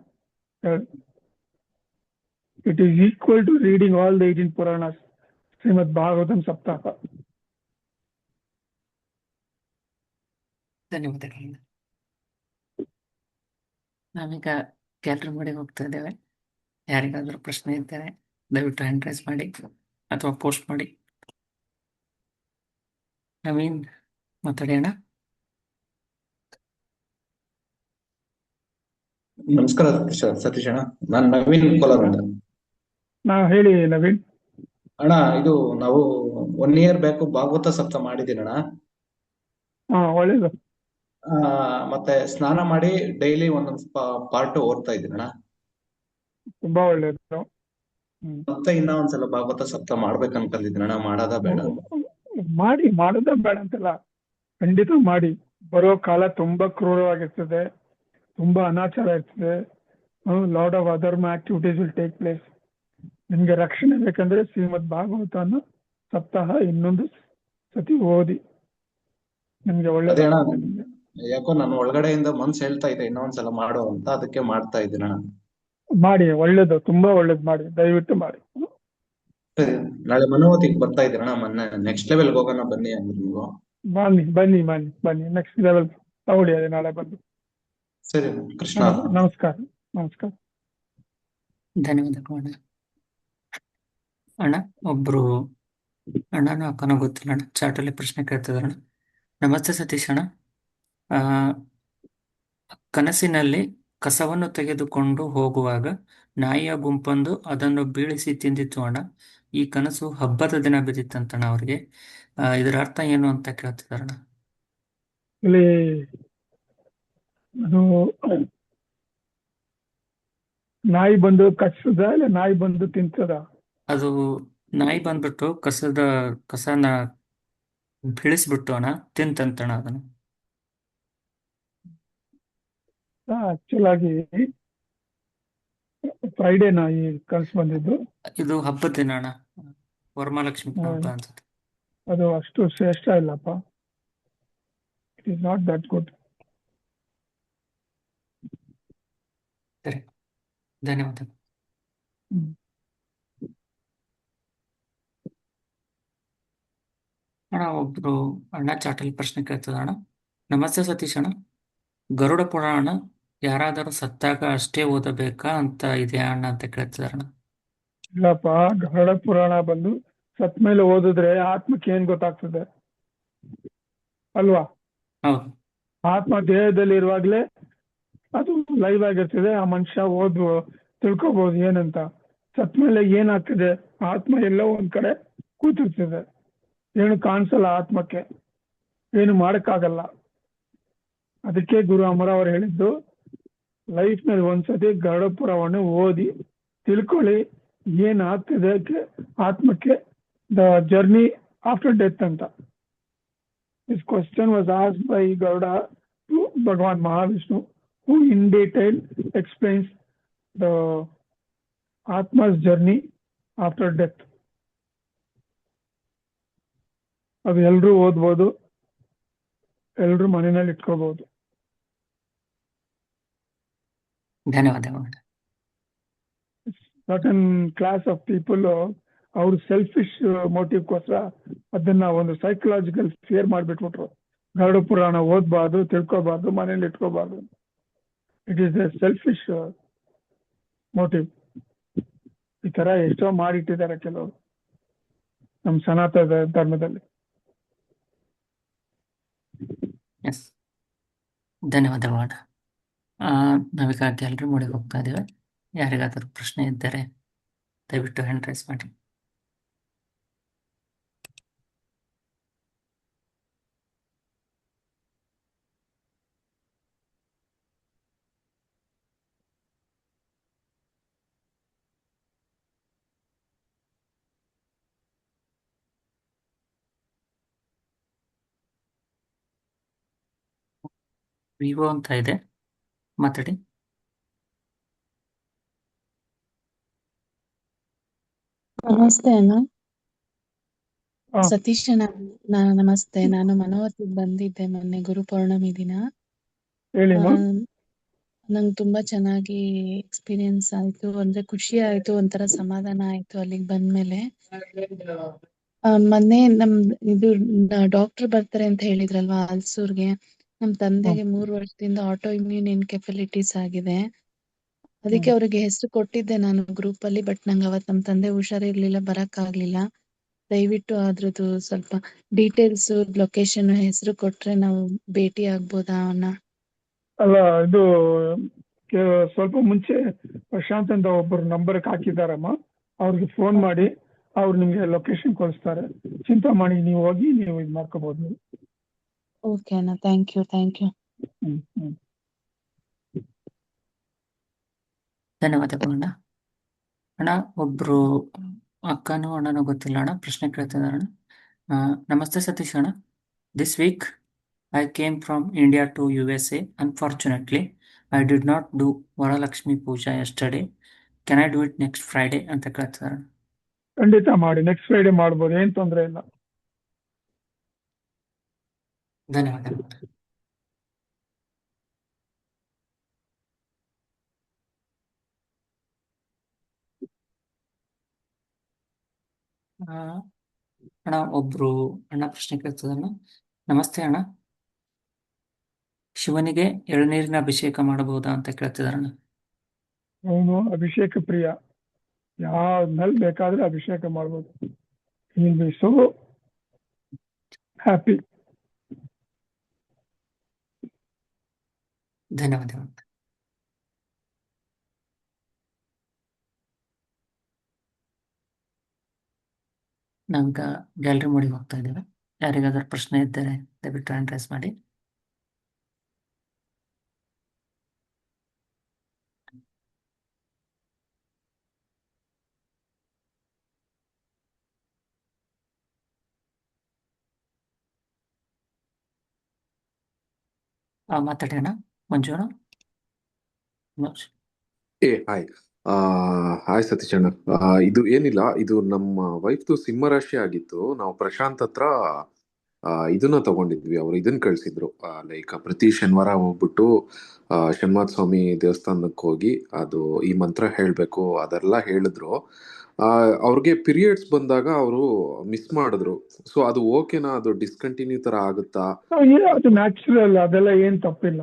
C: It is equal to reading all the 18 Puranas, Shrimad Bhagavatam saptaha.
B: ಧನ್ಯವಾದಗಳು. ನಾವೀಗ ಗ್ಯಾಲರಿ ಮೋಡಿಗೆ ಹೋಗ್ತಾ ಇದ್ದೇವೆ. ಯಾರಿಗಾದ್ರೂ ಪ್ರಶ್ನೆ ಇದ್ದರೆ ದಯವಿಟ್ಟು ಹ್ಯಾಂಡ್ ರೈಸ್ ಮಾಡಿ ಅಥವಾ ಪೋಸ್ಟ್ ಮಾಡಿ. ನವೀನ್ ಮಾತಾಡಿ ಅಣ್ಣ.
E: ನಮಸ್ಕಾರ ಸತೀಶ್ ಅಣ್ಣ, ನಾನು ನವೀನ್ ಕೋಲಾರ್ ಅಂತ.
C: ಹೇಳಿ ನವೀನ್.
E: ಅಣ್ಣ, ಇದು ನಾವು 1 year ಬ್ಯಾಕ್ ಭಾಗವತ ಸಪ್ತಾಹ ಮಾಡಿದ್ದೀನಿ ಅಣ್ಣ.
C: ಒಳ್ಳೇದು.
E: ಮತ್ತೆ ಸ್ನಾನ ಮಾಡಿ ಡೈಲಿ ಒಂದೊಂದು ಪಾರ್ಟ್ ಓದ್ತಾ ಇದ್ದೀನಿ ಅಣ್ಣ.
C: ತುಂಬಾ ಒಳ್ಳೇದು.
E: ಮತ್ತೆ ಇನ್ನ ಒಂದ್ಸಲ ಭಾಗವತ ಸಪ್ತಾಹ ಮಾಡ್ಬೇಕು ಅನ್ಕೊಂಡಿದ್ದೀನಿ ಅಣ್ಣ. ಮಾಡೋದಾ ಬೇಡ?
C: ಮಾಡೋದೇ ಬೇಡ ಅಂತಲ್ಲ, ಖಂಡಿತ ಮಾಡಿ. ಬರೋ ಕಾಲ ತುಂಬಾ ಕ್ರೂರವಾಗಿರ್ತದೆ, ತುಂಬಾ ಅನಾಚಾರ ಇರ್ತದೆ. ಲಾಟ್ ಆಫ್ ಅಧರ್ಮ ಆಕ್ಟಿವಿಟೀಸ್ ವಿಲ್ ಟೇಕ್ ಪ್ಲೇಸ್. ನಿಮ್ಗೆ ರಕ್ಷಣೆ ಬೇಕಂದ್ರೆ ಶ್ರೀಮದ್ ಭಾಗವತನ ಸಪ್ತಾಹ ಇನ್ನೊಂದು ಸತಿ ಓದಿ, ನಿಮ್ಗೆ
E: ಅದೇ ಅಣ್ಣ,
C: ಒಳ್ಳೇದಾಗ್ತದೆ.
E: ಯಾಕೋ ನನ್ನ ಒಳಗಡೆಯಿಂದ ಮನ್ಸು ಹೇಳ್ತಾ ಇದೆ ಇನ್ನೊಂದ್ಸಲ ಮಾಡು ಅಂತ, ಅದಕ್ಕೆ ಮಾಡ್ತಾ ಇದ್ದೀನಿ ಅಣ್ಣ.
C: ಮಾಡಿ, ಒಳ್ಳೇದು, ತುಂಬಾ ಒಳ್ಳೇದು. ಮಾಡಿ, ದಯವಿಟ್ಟು ಮಾಡಿ.
E: ಸರಿ, ನಾಳೆ ಮನೋವತಿಗೆ ಬರ್ತಾ ಇದ್ದೀರಣ್ಣ. ಮೊನ್ನೆ ನೆಕ್ಸ್ಟ್ ಲೆವೆಲ್ಗೆ ಹೋಗೋಣ ಬನ್ನಿ ಅಂದ್ರೆ ನೀವು.
C: ಬನ್ನಿ ಬನ್ನಿ ಬನ್ನಿ ಬನ್ನಿ, ನೆಕ್ಸ್ಟ್ ಲೆವೆಲ್ ತಗೊಳ್ಳಿ ಅದೇ ನಾಳೆ ಬಂದು.
E: ಸರಿ ಕೃಷ್ಣ.
C: ನಮಸ್ಕಾರ. ನಮಸ್ಕಾರ.
B: ಧನ್ಯವಾದಗಳು ಅಣ್ಣ. ಅಣ್ಣ, ಒಬ್ರು ಅಣ್ಣನ ಅಕ್ಕನ ಗೊತ್ತಿಲ್ಲ ಅಣ್ಣ, ಚಾಟಲ್ಲಿ ಪ್ರಶ್ನೆ ಕೇಳ್ತಿದಾರೆ ಅಣ್ಣ. ನಮಸ್ತೆ ಸತೀಶ್ ಅಣ್ಣ. ಕನಸಿನಲ್ಲಿ ಕಸವನ್ನು ತೆಗೆದುಕೊಂಡು ಹೋಗುವಾಗ ನಾಯಿಯ ಗುಂಪೊಂದು ಅದನ್ನು ಬೀಳಿಸಿ ತಿಂದಿತ್ತು ಅಣ್ಣ. ಈ ಕನಸು ಹಬ್ಬದ ದಿನ ಬಿದ್ದಿತ್ತಂತಣ್ಣ ಅವ್ರಿಗೆ. ಇದರ ಅರ್ಥ ಏನು ಅಂತ ಕೇಳ್ತಿದಾರಣ್ಣ.
C: ಇಲ್ಲಿ ಅದು ನಾಯಿ ಬಂದು ಕಚ್ಚದ ಇಲ್ಲ ನಾಯಿ ಬಂದು ತಿಂತದ?
B: ಅದು ನಾಯಿ ಬಂದ್ಬಿಟ್ಟು ಕಸನ ಬೀಳಿಸ್ಬಿಟ್ಟು ಅಣ್ಣ ತಿಂತಂತಣ ಅದನ್ನು.
C: ಆಕ್ಚುಲ್ ಆಗಿ ಫ್ರೈಡೇ ನಾಯಿ ಕನ್ಸ್ ಬಂದಿದ್ದು.
B: ಇದು ಹಬ್ಬದ ದಿನ ಅಣ್ಣ, ವರಮಹಾಲಕ್ಷ್ಮಿ ಹಬ್ಬ ಅನ್ಸುತ್ತೆ.
C: ಅದು ಅಷ್ಟು ಶ್ರೇಷ್ಠ ಇಲ್ಲಪ್ಪ. It is not that good.
B: ಸರಿ, ಧನ್ಯವಾದಗಳು. ಅಣ್ಣ, ಒಬ್ರು ಅಣ್ಣ ಚಾಟಲ್ ಪ್ರಶ್ನೆ ಕೇಳ್ತದ ಅಣ್ಣ. ನಮಸ್ತೆ ಸತೀಶ್ ಅಣ್ಣ, ಗರುಡ ಪುರಾಣ ಯಾರಾದರೂ ಸತ್ತಾಗ ಅಷ್ಟೇ ಓದಬೇಕಾ ಅಂತ ಇದೆಯಾ ಅಣ್ಣ ಅಂತ ಕೇಳ್ತಿದಾರಣ್ಣ.
C: ಇಲ್ಲಪ್ಪ, ಗರುಡ ಪುರಾಣ ಬಂದು ಸತ್ ಮೇಲೆ ಓದಿದ್ರೆ ಆತ್ಮಕ್ಕೆ ಏನ್ ಗೊತ್ತಾಗ್ತದೆ ಅಲ್ವಾ?
B: ಹೌದು.
C: ಆತ್ಮ ದೇಹದಲ್ಲಿ ಇರುವಾಗ್ಲೇ ಅದು ಲೈವ್ ಆಗಿರ್ತದೆ. ಆ ಮನುಷ್ಯ ತಿಳ್ಕೊಬಹುದು ಏನಂತ. ಸತ್ ಮೇಲೆ ಏನಾಗ್ತದೆ? ಆತ್ಮ ಎಲ್ಲೋ ಒಂದ್ ಕಡೆ ಕೂತಿರ್ತದೆ, ಏನು ಕಾಣಿಸಲ್ಲ ಆತ್ಮಕ್ಕೆ, ಏನು ಮಾಡಕ್ಕಾಗಲ್ಲ. ಅದಕ್ಕೆ ಗುರು ಅಮರ ಅವರು ಹೇಳಿದ್ದು, ಲೈಫ್ ನಲ್ಲಿ ಒಂದ್ಸತಿ ಗರುಡ ಪುರಾಣ ಓದಿ ತಿಳ್ಕೊಳ್ಳಿ ಏನಾಗ್ತದೆ ಆತ್ಮಕ್ಕೆ, ದ ಜರ್ನಿ ಆಫ್ಟರ್ ಡೆತ್ ಅಂತ. This question was asked by Garuda to Bhagwan Mahavishnu, who in detail explains the Atma's journey after death. ಅದು ಎಲ್ರೂ ಓದ್ಬೋದು, ಎಲ್ರೂ ಮನೆಯಲ್ಲಿ ಇಟ್ಕೋಬಹುದು.
B: ಧನ್ಯವಾದಗಳು.
C: ಸರ್ಟನ್ ಕ್ಲಾಸ್ ಆಫ್ ಪೀಪಲ್ ಅವ್ರ ಸೆಲ್ಫಿಶ್ ಮೋಟಿವ್ಗೋಸ್ಕರ ಅದನ್ನ ಒಂದು ಸೈಕಲಾಜಿಕಲ್ ಫಿಯರ್ ಮಾಡ್ಬಿಟ್ಬಿಟ್ರು. ಗರುಡ ಪುರಾಣ ಓದ್ಬಾರ್ದು, ತಿಳ್ಕೊಬಾರ್ದು, ಮನೇಲಿ ಇಟ್ಕೋಬಾರ್ದು. It is a selfish motive. ಈ ತರ ಎಷ್ಟೋ ಮಾಡಿಟ್ಟಿದ್ದಾರೆ ಕೆಲವರು ನಮ್ಮ ಸನಾತನ ಧರ್ಮದಲ್ಲಿ.
B: ಎಸ್, ಧನ್ಯವಾದಗಳು. ನಾವೀಗ ಗ್ಯಾಲರಿ ಮೋಡಿಗೆ ಹೋಗ್ತಾ ಇದ್ದೇವೆ. ಯಾರಿಗಾದರೂ ಪ್ರಶ್ನೆ ಇದ್ದರೆ ದಯವಿಟ್ಟು ಹ್ಯಾಂಡ್ ರೈಸ್ ಮಾಡಿ. ವಿವೋ ಅಂತ ಇದೆ, ಮಾತಾಡಿ.
F: ನಮಸ್ತೆ ಅಣ್ಣ.
C: ಹಾ
F: ಸತೀಶ್ ನಮಸ್ತೆ. ನಾನು ಮನೋಹರ್ತಿಗೆ ಬಂದಿದ್ದೆ ಮೊನ್ನೆ ಗುರುಪೌರ್ಣಮಿ ದಿನ.
C: ಹೇಳಿ
F: ಆ,
C: ಮಾ.
F: ನಂಗೆ ತುಂಬಾ ಚೆನ್ನಾಗಿ ಎಕ್ಸ್ಪೀರಿಯನ್ಸ್ ಆಯ್ತು. ಅಂದ್ರೆ ಖುಷಿ ಆಯ್ತು, ಒಂಥರ ಸಮಾಧಾನ ಆಯ್ತು ಅಲ್ಲಿಗೆ ಬಂದ್ಮೇಲೆ. ಮೊನ್ನೆ ಇದು ಡಾಕ್ಟರ್ ಬರ್ತಾರೆ ಅಂತ ಹೇಳಿದ್ರಲ್ವಾ ಅಲ್ಸೂರ್ಗೆ. ನಮ್ ತಂದೆಗೆ 3 ವರ್ಷದಿಂದ ಆಟೋ ಇಮ್ಯೂನ್ ಇನ್ಕೆಫಲಿಟಿಸ್ ಆಗಿದೆ. ಅದಕ್ಕೆ ಅವ್ರಿಗೆ ಹೆಸರು ಕೊಟ್ಟಿದ್ದೆ ನಾನು ಗ್ರೂಪ್ ಅಲ್ಲಿ. ಬಟ್ ನಂಗೆ ಅವತ್ ನಮ್ ತಂದೆ ಹುಷಾರಿರ್ಲಿಲ್ಲ, ಬರಕ್ ಆಗ್ಲಿಲ್ಲ. ದಯವಿಟ್ಟು ಅದ್ರದ್ದು ಸ್ವಲ್ಪ ಡೀಟೇಲ್ಸ್, ಲೊಕೇಶನ್, ಹೆಸರು ಕೊಟ್ರೆ ನಾವು ಭೇಟಿ ಆಗ್ಬೋದಾ ಅವನ್ನ?
C: ಅಲ್ಲ, ಇದು ಸ್ವಲ್ಪ ಮುಂಚೆ ಪ್ರಶಾಂತ್ ಅಂತ ಒಬ್ಬರು ನಂಬರ್ಗೆ ಹಾಕಿದ್ದಾರಮ್ಮ. ಅವ್ರಿಗೆ ಫೋನ್ ಮಾಡಿ ಅವ್ರು ನಿಮ್ಗೆ ಲೊಕೇಶನ್ ಕಳಿಸ್ತಾರೆ. ಚಿಂತಾಮಣಿ ನೀವು ಹೋಗಿ ನೀವು ಇದು ಮಾಡ್ಕೋಬಹುದು ನೀವು.
F: ಓಕೆ ಅಣ್ಣ, ಥ್ಯಾಂಕ್ ಯು.
C: ಹ್ಮ್ ಹ್ಮ್
B: ಧನ್ಯವಾದಗಳು ಅಣ್ಣ. ಅಣ್ಣ, ಒಬ್ರು ಅಕ್ಕನೋ ಅಣ್ಣನೋ ಗೊತ್ತಿಲ್ಲ ಅಣ್ಣ, ಪ್ರಶ್ನೆ ಕೇಳ್ತಿದ್ದಾರೆ ಅಣ್ಣ. ನಮಸ್ತೆ ಸತೀಶ್ ಅಣ್ಣ. This week I came from India to USA. Unfortunately, I did not do Varalakshmi Puja yesterday. Can I do it next Friday? ಅಂತ ಕೇಳ್ತಿದ್ದಾರೆ.
C: ಖಂಡಿತ ಮಾಡಿ, ನೆಕ್ಸ್ಟ್ ಫ್ರೈಡೆ ಮಾಡ್ಬೋದು, ಏನ್ ತೊಂದರೆ ಇಲ್ಲ.
B: ಧನ್ಯವಾದಗಳು. ಅಣ್ಣ, ಒಬ್ರು ಅಣ್ಣ ಪ್ರಶ್ನೆ ಕೇಳ್ತಿದ್ದಾರೆ. ನಮಸ್ತೆ ಅಣ್ಣ, ಶಿವನಿಗೆ ಎಳನೀರಿನ ಅಭಿಷೇಕ ಮಾಡಬಹುದಾ ಅಂತ ಕೇಳ್ತಿದಾರಣ್ಣ.
C: ಅವನು ಅಭಿಷೇಕ ಪ್ರಿಯ, ಯಾವ್ದ್ನಲ್ಲಿ ಬೇಕಾದ್ರೆ ಅಭಿಷೇಕ ಮಾಡ್ಬೋದು. Will be so happy.
B: ಧನ್ಯವಾದಗಳು. ನಾವೀಗ ಗ್ಯಾಲರಿ ಮೋಡಿಗೆ ಹೋಗ್ತಾ ಇದ್ದೇವೆ. ಯಾರಿಗಾದ್ರೂ ಪ್ರಶ್ನೆ ಇದ್ದರೆ ದಯವಿಟ್ಟು ಹ್ಯಾಂಡ್ ರೈಸ್ ಮಾಡಿ. ಮಾತಾಡಿ ಅಣ್ಣ. ಮಂಜು ಅಣ್ಣ.
G: ಹಾಯ್. ಹಾಯ್ ಸತೀಶ್ ಅಣ್ಣ. ಇದು ಏನಿಲ್ಲ, ಇದು ನಮ್ಮ ವೈಫ್ದು ಸಿಂಹ ರಾಶಿ ಆಗಿತ್ತು. ನಾವು ಪ್ರಶಾಂತ್ ಹತ್ರ ಇದನ್ನ ತಗೊಂಡಿದ್ವಿ. ಅವ್ರು ಇದನ್ನ ಕಳ್ಸಿದ್ರು. ಲೈಕ್ ಪ್ರತಿ ಶನಿವಾರ ಹೋಗ್ಬಿಟ್ಟು ಶನಿವಾರ ಸ್ವಾಮಿ ದೇವಸ್ಥಾನಕ್ಕೆ ಹೋಗಿ ಅದು ಈ ಮಂತ್ರ ಹೇಳ್ಬೇಕು ಅದೆಲ್ಲ ಹೇಳಿದ್ರು. ಅವ್ರಿಗೆ ಪೀರಿಯಡ್ಸ್ ಬಂದಾಗ ಅವರು ಮಿಸ್ ಮಾಡಿದ್ರು. ಸೊ ಅದು ಓಕೆನಾ? ಅದು ಡಿಸ್ಕಂಟಿನ್ಯೂ ತರ ಆಗುತ್ತಾ?
C: ಅದು ನ್ಯಾಚುರಲ್, ಅದೆಲ್ಲ ಏನ್ ತಪ್ಪಿಲ್ಲ.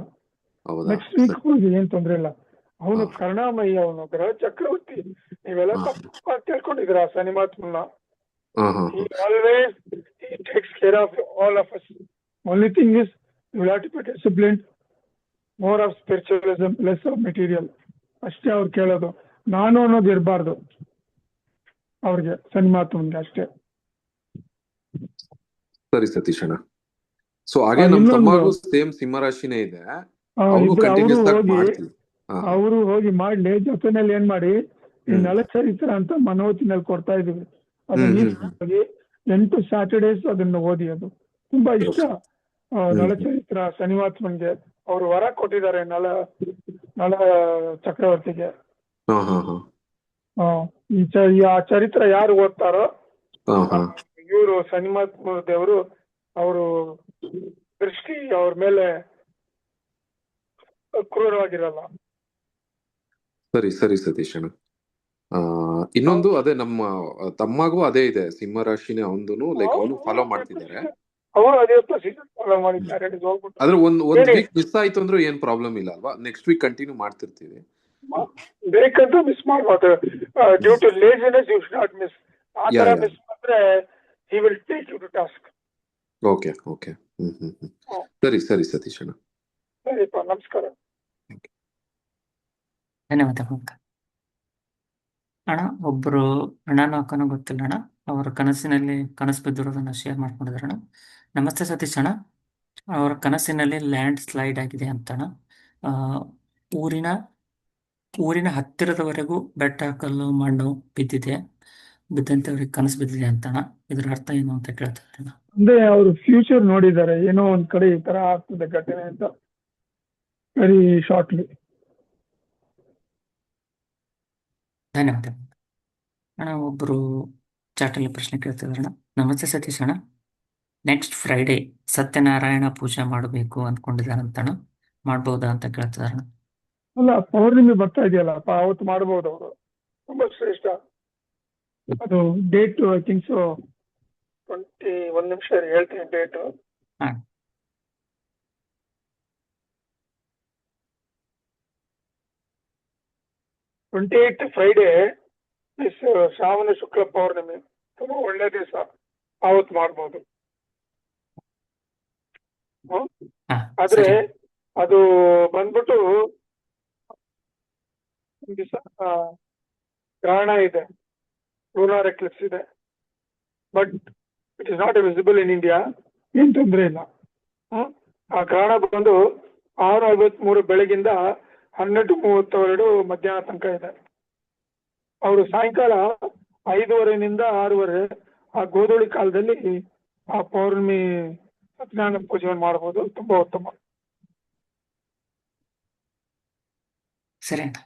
G: ಹೌದಾ?
C: ನೆಕ್ಸ್ಟ್ ವೀಕ್
G: ಸರಿ.
C: ಹೋಗಿ ಏನ್ ತೊಂದ್ರೆ ಇಲ್ಲ. ಅವನು
G: ಹಾ.
C: ಕರುಣಾಮಯಿ, ಅವನು ಗ್ರಹ ಚಕ್ರವರ್ತಿ. ನೀವೆಲ್ಲ
G: ಹಾ.
C: ತಪ್ಪ ತಿಳ್ಕೊಂಡಿದ್ರ ಶನಿಮಾತ್ಮನ.
G: ಹಾ ಹಾ
C: He always takes care of all of us. Only thing is you have to be disciplined. More of spiritualism, less of material. ಅಷ್ಟೇ ಅವ್ರು ಕೇಳೋದು. ನಾನು ಅನ್ನೋದು ಇರಬಾರ್ದು ಅವ್ರಿಗೆ, ಶನಿಮಾತ್ಮನ್ಗೆ ಅಷ್ಟೇ.
G: ಸರಿ ಸತೀಶ್ ಅಣ್ಣ. ಸೊ ಹಾಗೆ ನಮ್
C: ಇನ್ನೊಂದು,
G: ತಮ್ಮಗೂ ಸೇಮ್ ಸಿಂಹರಾಶಿನೇ ಇದೆ. ಅವ್ರಿಗೂ
C: ಇಬ್ರು ಅವರು
G: ಕಂಟಿನ್ಯೂಸ್ ಆಗಿ
C: ಹೋಗಿ
G: ಮಾಡ್ತೀವಿ.
C: ಅವರು ಹೋಗಿ ಮಾಡ್ಲಿ. ಜೊತೆನಲ್ಲಿ ಏನ್ ಮಾಡಿ, ಈ
G: ಹ್ಮ್.
C: ನಳಚರಿತ್ರ ಅಂತ ಮನೋತಿನಲ್ಲಿ ಕೊಡ್ತಾ ಇದೀವಿ.
G: ಹ್ಮ್
C: ಅದನ್ನ
G: ಹ್ಮ್
C: ಹೋಗಿ 8 ಸ್ಯಾಟರ್ಡೇಸ್ ಅದನ್ನ ಓದಿ. ಅದು ತುಂಬಾ ಇಷ್ಟ.
G: ಹ್ಮ್.
C: ನಳಚರಿತ್ರ ಶನಿಮಾತ್ಮನ್ಗೆ ಅವರು ವರ ಕೊಟ್ಟಿದ್ದಾರೆ, ನಳ ಚಕ್ರವರ್ತಿಗೆ.
G: ಹಾ ಹಾ ಹಾ
C: ಆ ಚರಿತ್ರ ಯಾರು ಓದ್ತಾರೋ
G: ಹಾ ಹಾ
C: ಇವರು ಶನಿಮಾತ್ಮ ದೇವರು, ಅವರು ದೃಷ್ಟಿ ಅವ್ರ ಮೇಲೆ ಕ್ರೂರವಾಗಿರಲ್ಲ.
G: ಸರಿ ಸರಿ ಸತೀಶ್ ಅಣ್ಣ. ಇನ್ನೊಂದು ಅದೇ ನಮ್ಮ ತಮ್ಮಗೂ ಅದೇ ಇದೆ, ಸಿಂಹರಾಶಿನೇ ಅವನು. ಲೈಕ್ ಅವನು ಫಾಲೋ ಮಾಡ್ತಿದ್ದಾರೆ.
C: ಅವರು ಅದೇ ಪ್ರೊಸೀಜರ್ ಫಾಲೋ ಮಾಡಿದ್ದಾರೆ. ಹೋಗ್ಬಿಟ್ಟು
G: ಆದ್ರೆ ಒಂದ್
C: ಹೇಳಿ,
G: ವೀಕ್ ಮಿಸ್ ಆಯ್ತು ಅಂದ್ರೆ ಏನ್ ಪ್ರಾಬ್ಲಮ್ ಇಲ್ಲ ಅಲ್ವಾ? ನೆಕ್ಸ್ಟ್ ವೀಕ್ ಕಂಟಿನ್ಯೂ ಮಾಡ್ತಿರ್ತೀವಿ.
C: ಬೇಕಂತ ಮಿಸ್ ಮಾಡ್ಬೋದು. Due to laziness you should not miss. ಆ
G: ಯಾ
C: ತರ
G: ಯಾ
C: ಮಿಸ್ ಮಾಡಿದ್ರೆ he will take you to task.
G: Okay okay. ಸರಿ ಸರಿ ಸತೀಶ್ ಅಣ್ಣ.
C: ಸರಿಪ್ಪ, ನಮಸ್ಕಾರ.
B: ಧನ್ಯವಾದಗಳು. ಅಣ್ಣ, ಒಬ್ರು ಅಣ್ಣನೋ ಅಕ್ಕನೋ ಗೊತ್ತಿಲ್ಲ ಅಣ್ಣ, ಅವರ ಕನಸಿನಲ್ಲಿ ಕನಸು ಬಿದ್ದಿರೋದನ್ನ ಶೇರ್ ಮಾಡ್ಕೊಂಡಿದ್ದಾರೆ ಅಣ್ಣ. ನಮಸ್ತೆ ಸತೀಶ್ ಅಣ್ಣ, ಅವರ ಕನಸಿನಲ್ಲಿ ಲ್ಯಾಂಡ್ ಸ್ಲೈಡ್ ಆಗಿದೆ ಅಂತಣ್ಣ. ಊರಿನ ಹತ್ತಿರದವರೆಗೂ ಬೆಟ್ಟ, ಕಲ್ಲು, ಮಣ್ಣು ಬಿದ್ದಂತೆ ಅವ್ರಿಗೆ ಕನಸು ಬಿದ್ದಿದೆ ಅಂತಣ್ಣ. ಇದ್ರ ಅರ್ಥ ಏನು ಅಂತ ಕೇಳ್ತಾರೆ.
C: ಅಂದ್ರೆ ಅವ್ರು ಫ್ಯೂಚರ್ ನೋಡಿದ್ದಾರೆ, ಏನೋ ಒಂದ್ ಕಡೆ ಈ ತರ ಆಗ್ತದೆ ಘಟನೆ ಅಂತ, ವೆರಿ ಶಾರ್ಟ್ಲಿ.
B: ಧನ್ಯವಾದ ಅಣ್ಣ. ಒಬ್ರು ಚಾಟಲ್ಲಿ ಪ್ರಶ್ನೆ ಕೇಳ್ತಿದಾರಣ. ನಮಸ್ತೆ ಸತೀಶ್ ಅಣ್ಣ, ನೆಕ್ಸ್ಟ್ ಫ್ರೈಡೇ ಸತ್ಯನಾರಾಯಣ ಪೂಜೆ ಮಾಡಬೇಕು ಅಂದ್ಕೊಂಡಿದ್ದಾರಂತಣ, ಮಾಡ್ಬೋದಾ ಅಂತ ಕೇಳ್ತಿದಾರಣ.
C: ಅಲ್ಲ, ಪೌರ್ಣಿಮೆ ಬರ್ತಾ ಇದೆಯಲ್ಲಪ್ಪ, ಅವತ್ತು ಮಾಡ್ಬೋದು ಅವರು. ತುಂಬಾ ಶ್ರೇಷ್ಠ. ಅದು ಡೇಟ್ ಐ ಥಿಂಕ್ ಸೊ 21 ನಿಮಿಷ ಹೇಳ್ತೀನಿ ಡೇಟ್.
B: ಹಾಂ
C: 28 ಫ್ರೈಡೇ, ಶ್ರಾವಣ ಶುಕ್ಲ ಪೌರ್ಣಿಮೆ, ತುಂಬಾ ಒಳ್ಳೆ ದಿವಸ, ಅವತ್ತು ಮಾಡ್ಬೋದು. ಹ್ಮ್?
B: ಹಾಂ
C: ಆದ್ರೆ
B: ಸರಿ.
C: ಅದು ಬಂದ್ಬಿಟ್ಟು ಒಂದ್ ದಿವಸ ಗ್ರಹಣ ಇದೆ, ಲೂನಾರ್ ಎಕ್ಲಿಪ್ಸ್ ಇದೆ, but it is not visible in India. ಏನ್ ತೊಂದ್ರೆ ಇಲ್ಲ. ಆ ಗ್ರಹಣ ಬಂದು 6:53 ಬೆಳಗಿಂದ 12:32 ಮಧ್ಯಾಹ್ನ ತನಕ ಇದೆ. ಅವರು ಸಾಯಂಕಾಲ 5:30 6:30 ಆ ಗೋಧೂಳಿ ಕಾಲದಲ್ಲಿ ಆ ಪೌರ್ಣಿಮೆ ಸತ್ಯನಾರಾಯಣ ಪೂಜೆಯನ್ನು ಮಾಡಬಹುದು. ತುಂಬಾ ಉತ್ತಮ.
B: ಸರಿ ಅಣ್ಣ.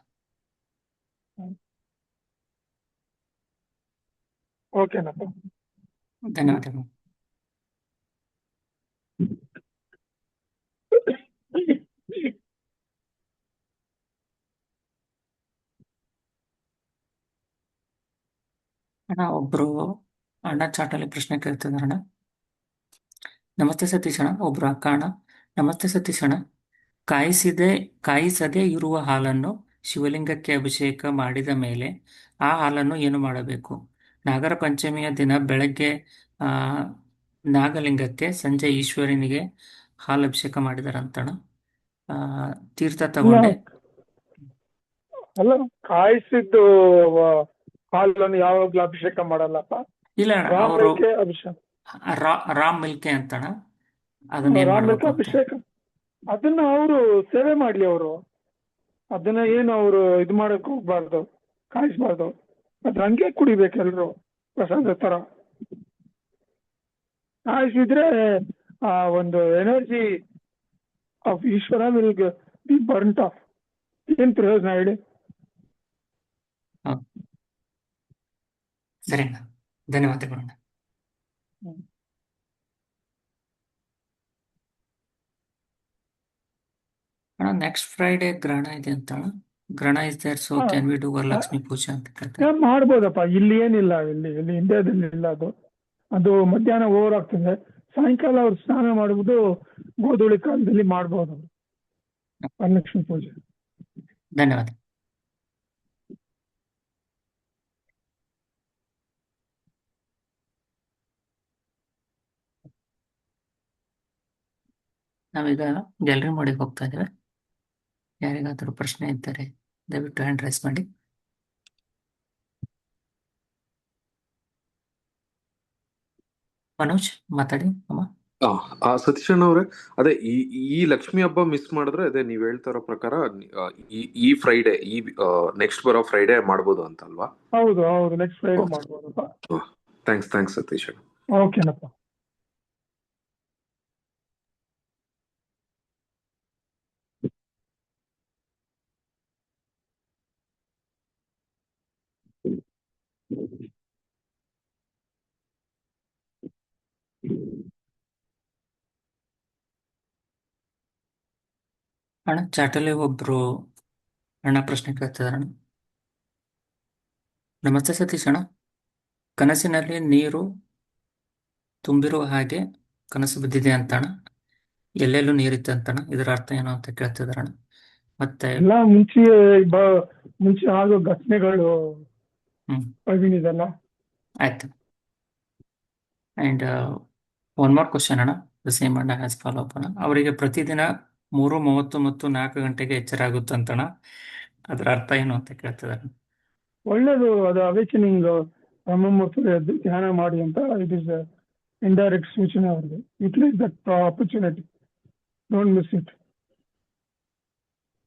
C: ಓಕೆನಪ್ಪ.
B: ಧನ್ಯವಾದಗಳು. ಅಣ್ಣ ಒಬ್ರು ಅಣ್ಣ ಚಾಟಲ್ಲಿ ಪ್ರಶ್ನೆ ಕೇಳ್ತಿದಾರಣ್ಣ. ನಮಸ್ತೆ ಸತೀಶ್ ಅಣ್ಣ. ಒಬ್ರು ಅಕ್ಕ ಅಣ್ಣ, ನಮಸ್ತೆ ಸತೀಶ್ ಅಣ್ಣ, ಕಾಯಿಸದೆ ಇರುವ ಹಾಲನ್ನು ಶಿವಲಿಂಗಕ್ಕೆ ಅಭಿಷೇಕ ಮಾಡಿದ ಮೇಲೆ ಆ ಹಾಲನ್ನು ಏನು ಮಾಡಬೇಕು? ನಾಗರ ಪಂಚಮಿಯ ದಿನ ಬೆಳಗ್ಗೆ ಆ ನಾಗಲಿಂಗಕ್ಕೆ, ಸಂಜೆ ಈಶ್ವರನಿಗೆ ಹಾಲು ಅಭಿಷೇಕ ಮಾಡಿದಾರಂತಣ. ತೀರ್ಥ ತಗೊಂಡೆ.
C: ಅಲ್ಲ, ಕಾಯಿಸಿದ್ದು ಹಾಲನ್ನು ಯಾವಾಗ್ಲೂ ಅಭಿಷೇಕ ಮಾಡಲ್ಲಪ್ಪ.
B: ಇಲ್ಲ ಅಣ್ಣ, ಅವರು
C: ರಾಮಕ್ಕೆ ಅಭಿಷೇಕ,
B: ರಾಮ್ ಮಿಲ್ಕೆ ಅಂತಣ, ಅದನ್ನ ಏನ್
C: ರಾಮಕ್ಕೆ
B: ಮಾಡ್ಬೇಕು ಅಂತ.
C: ಅಭಿಷೇಕ ಅದನ್ನ ಅವರು ಸೇವೆ ಮಾಡ್ಲಿ. ಅವರು ಅದನ್ನ ಏನು ಅವರು ಇದು ಮಾಡಕ್ ಹೋಗ್ಬಾರ್ದು, ಕಾಯಿಸ್ಬಾರ್ದು. ಅದ್ ಹಂಗೆ ಕುಡಿಬೇಕು ಎಲ್ರು ಪ್ರಸಾದ ತರ. ಕಾಯಿಸಿದ್ರೆ ಆ ಒಂದು energy of Ishwara will be burnt off. ಏನ್ ಪ್ರಯೋಜನ ಹೇಳಿ?
B: ಸರಿ ಅಣ್ಣ, ಧನ್ಯವಾದಗಳು ಅಣ್ಣ. ಅಣ್ಣ ನೆಕ್ಸ್ಟ್ ಫ್ರೈಡೆ ಗ್ರಹಣ ಇದೆ ಅಂತ ಅಣ್ಣ. Grahana is there, so can we do Varalakshmi puja ಅಂತ ಕೇಳ್ತಾರೆ.
C: ಮಾಡ್ಬೋದಪ್ಪ. ಇಲ್ಲಿ ಏನಿಲ್ಲ, ಇಲ್ಲಿ ಇಂಡಿಯಾದಲ್ಲಿ ಇಲ್ಲ. ಅದು ಮಧ್ಯಾಹ್ನ ಓವರ್ ಆಗ್ತದೆ. ಸಾಯಂಕಾಲ ಅವ್ರು ಸ್ನಾನ ಮಾಡುವುದು ಗೋಧೂಳಿ ಕಾಲದಲ್ಲಿ ಮಾಡ್ಬೋದು ವರಲಕ್ಷ್ಮಿ ಪೂಜೆ.
B: ಧನ್ಯವಾದ. ನಾವೀಗ ಗ್ಯಾಲರಿ ಮೋಡಿಗೆ ಹೋಗ್ತಾ ಇದ್ದೇವೆ. ಯಾರಿಗಾದರೂ ಪ್ರಶ್ನೆ ಇದ್ದರೆ ದಯವಿಟ್ಟು ಹ್ಯಾಂಡ್ ರೈಸ್ ಮಾಡಿ. ಮನೋಜ್ ಮಾತಾಡಿ ಅಮ್ಮ.
G: ಸತೀಶಣ್ಣ ಅವ್ರೆ, ಅದೇ ಈ ಲಕ್ಷ್ಮಿ ಹಬ್ಬ ಮಿಸ್ ಮಾಡಿದ್ರೆ ಅದೇ ನೀವ್ ಹೇಳ್ತಾ ಇರೋ ಪ್ರಕಾರ ಈ ಫ್ರೈಡೆ, ಈ ನೆಕ್ಸ್ಟ್ ಬರೋ ಫ್ರೈಡೆ ಮಾಡ್ಬೋದು ಅಂತ ಅಲ್ವಾ?
C: ಹೌದು, ನೆಕ್ಸ್ಟ್ ಫ್ರೈಡೆ ಮಾಡ್ಬೋದಪ್ಪ.
G: ಥ್ಯಾಂಕ್ಸ್ ಸತೀಶ್.
C: ಓಕೆನಪ್ಪ.
B: ಅಣ್ಣ ಚಾಟಲ್ಲಿ ಒಬ್ರು ಅಣ್ಣ ಪ್ರಶ್ನೆ ಕೇಳ್ತಿದಾರಣ್ಣ. ನಮಸ್ತೆ ಸತೀಶ್ ಅಣ್ಣ, ಕನಸಿನಲ್ಲಿ ನೀರು ತುಂಬಿರುವ ಹಾಗೆ ಕನಸು ಬಿದ್ದಿದೆ ಅಂತಣ, ಎಲ್ಲೆಲ್ಲೂ ನೀರಿತ್ತು ಅಂತಣ, ಇದರ ಅರ್ಥ ಏನು ಅಂತ ಕೇಳ್ತಿದಾರಣ್ಣ. ಮತ್ತೆ
C: ಎಲ್ಲ ಮುಂಚೆ ಆಗೋ ಘಟನೆಗಳು ಇದೆಲ್ಲ.
B: ಆಯ್ತು. ಅಂಡ್ ಒನ್ ಮೋರ್ ಕ್ವಶನ್ ಅಣ್ಣ, ದ ಸೇಮ್ ಅಣ್ಣ ಹ್ಯಾಸ್ ಫಾಲೋ ಅಪ್ ಅಣ್ಣ. ಅವರಿಗೆ ಪ್ರತಿದಿನ 3:30 ಮತ್ತು 4 ಗಂಟೆಗೆ ಎಚ್ಚರ ಆಗುತ್ತಂತಣ, ಅದರ ಅರ್ಥ ಏನು ಅಂತ ಕೇಳ್ತಿದಾರೆ.
C: ಒಳ್ಳೇದು. ಅದು ಅವೇಕನಿಂಗ್, ಬ್ರಹ್ಮಮುಹೂರ್ತದಲ್ಲಿ ಎದ್ದು ಧ್ಯಾನ ಮಾಡಿ ಅಂತ ಇಟ್ ಇಸ್ ಇಂಡೈರೆಕ್ಟ್ ಸೂಚನೆ ಅವ್ರಿಗೆ. Utilise that opportunity, don't miss it.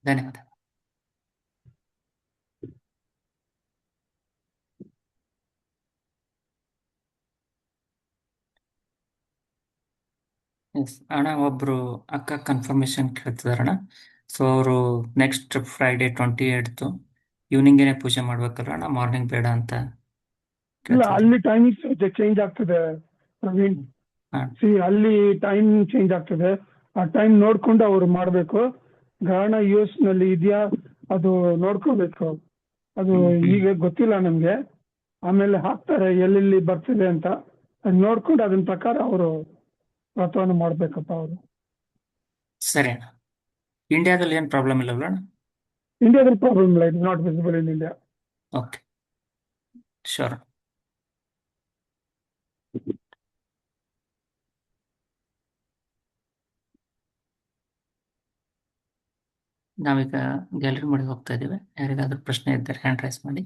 B: ಧನ್ಯವಾದ. ಎಸ್ ಅಣ್ಣ, ಒಬ್ರು ಅಕ್ಕ ಕನ್ಫರ್ಮೇಶನ್ ಕೇಳ್ತಿದಾರಣ್ಣ. ಸೊ ಅವರು ನೆಕ್ಸ್ಟ್ ಫ್ರೈಡೆ 28 ಈವ್ನಿಂಗೇನೆ ಪೂಜೆ ಮಾಡ್ಬೇಕಲ್ಲ ಅಣ್ಣ, ಮಾರ್ನಿಂಗ್ ಬೇಡ ಅಂತ
C: ಇಲ್ಲ
B: ಕೇಳ್ತಿದ್ರಿ?
C: ಅಲ್ಲಿ ಟೈಮಿಂಗ್ಸ್ ಚೇಂಜ್ ಆಗ್ತದೆ ಪ್ರವೀಣ್.
B: ಹಾ
C: ಅಲ್ಲಿ ಟೈಮ್ ಚೇಂಜ್ ಆಗ್ತದೆ. ಆ ಟೈಮ್ ನೋಡ್ಕೊಂಡು ಅವ್ರು ಮಾಡ್ಬೇಕು. ಗ್ರಹಣ US ನಲ್ಲಿ ಇದೆಯಾ ಅದು ನೋಡ್ಕೋಬೇಕು. ಅದು ಈಗ ಗೊತ್ತಿಲ್ಲ ನಮ್ಗೆ. ಆಮೇಲೆ ಹಾಕ್ತಾರೆ ಎಲ್ಲೆಲ್ಲಿ ಬರ್ತದೆ ಅಂತ. ಅದ್ ನೋಡ್ಕೊಂಡು ಅದನ್ನ ಪ್ರಕಾರ ಅವರು ವ್ರತವನ್ನು ಮಾಡ್ಬೇಕಪ್ಪ ಅವರು.
B: ಸರಿ ಅಣ್ಣ. ಇಂಡಿಯಾದಲ್ಲಿ ಏನು ಪ್ರಾಬ್ಲಮ್ ಇಲ್ಲವಲ್ಲ ಅಣ್ಣ?
C: ಇಂಡಿಯಾದಲ್ಲಿ ಪ್ರಾಬ್ಲಮ್ ಇಲ್ಲ. It not visible in India.
B: Okay, sure. ನಾವೀಗ ಗ್ಯಾಲರಿ ಮಾಡಿ ಹೋಗ್ತಾ ಇದ್ದೀವಿ. ಯಾರಿಗಾದ್ರೂ ಪ್ರಶ್ನೆ ಇದ್ದರೆ ಹ್ಯಾಂಡ್ ರೈಸ್ ಮಾಡಿ.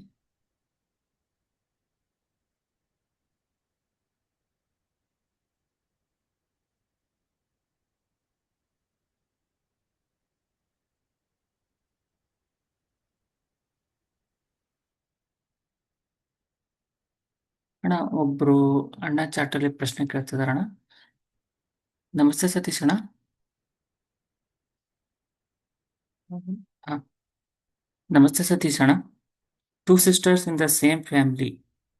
B: ಅಣ್ಣ, ಒಬ್ರು ಅಣ್ಣ ಚಾಟಲ್ಲಿ ಪ್ರಶ್ನೆ ಕೇಳ್ತಿದಾರಣ. ನಮಸ್ತೆ ಸತೀಶ್ ಅಣ್ಣ. ಹಾ, ನಮಸ್ತೆ ಸತೀಶ್ ಅಣ್ಣ. Two sisters in the same family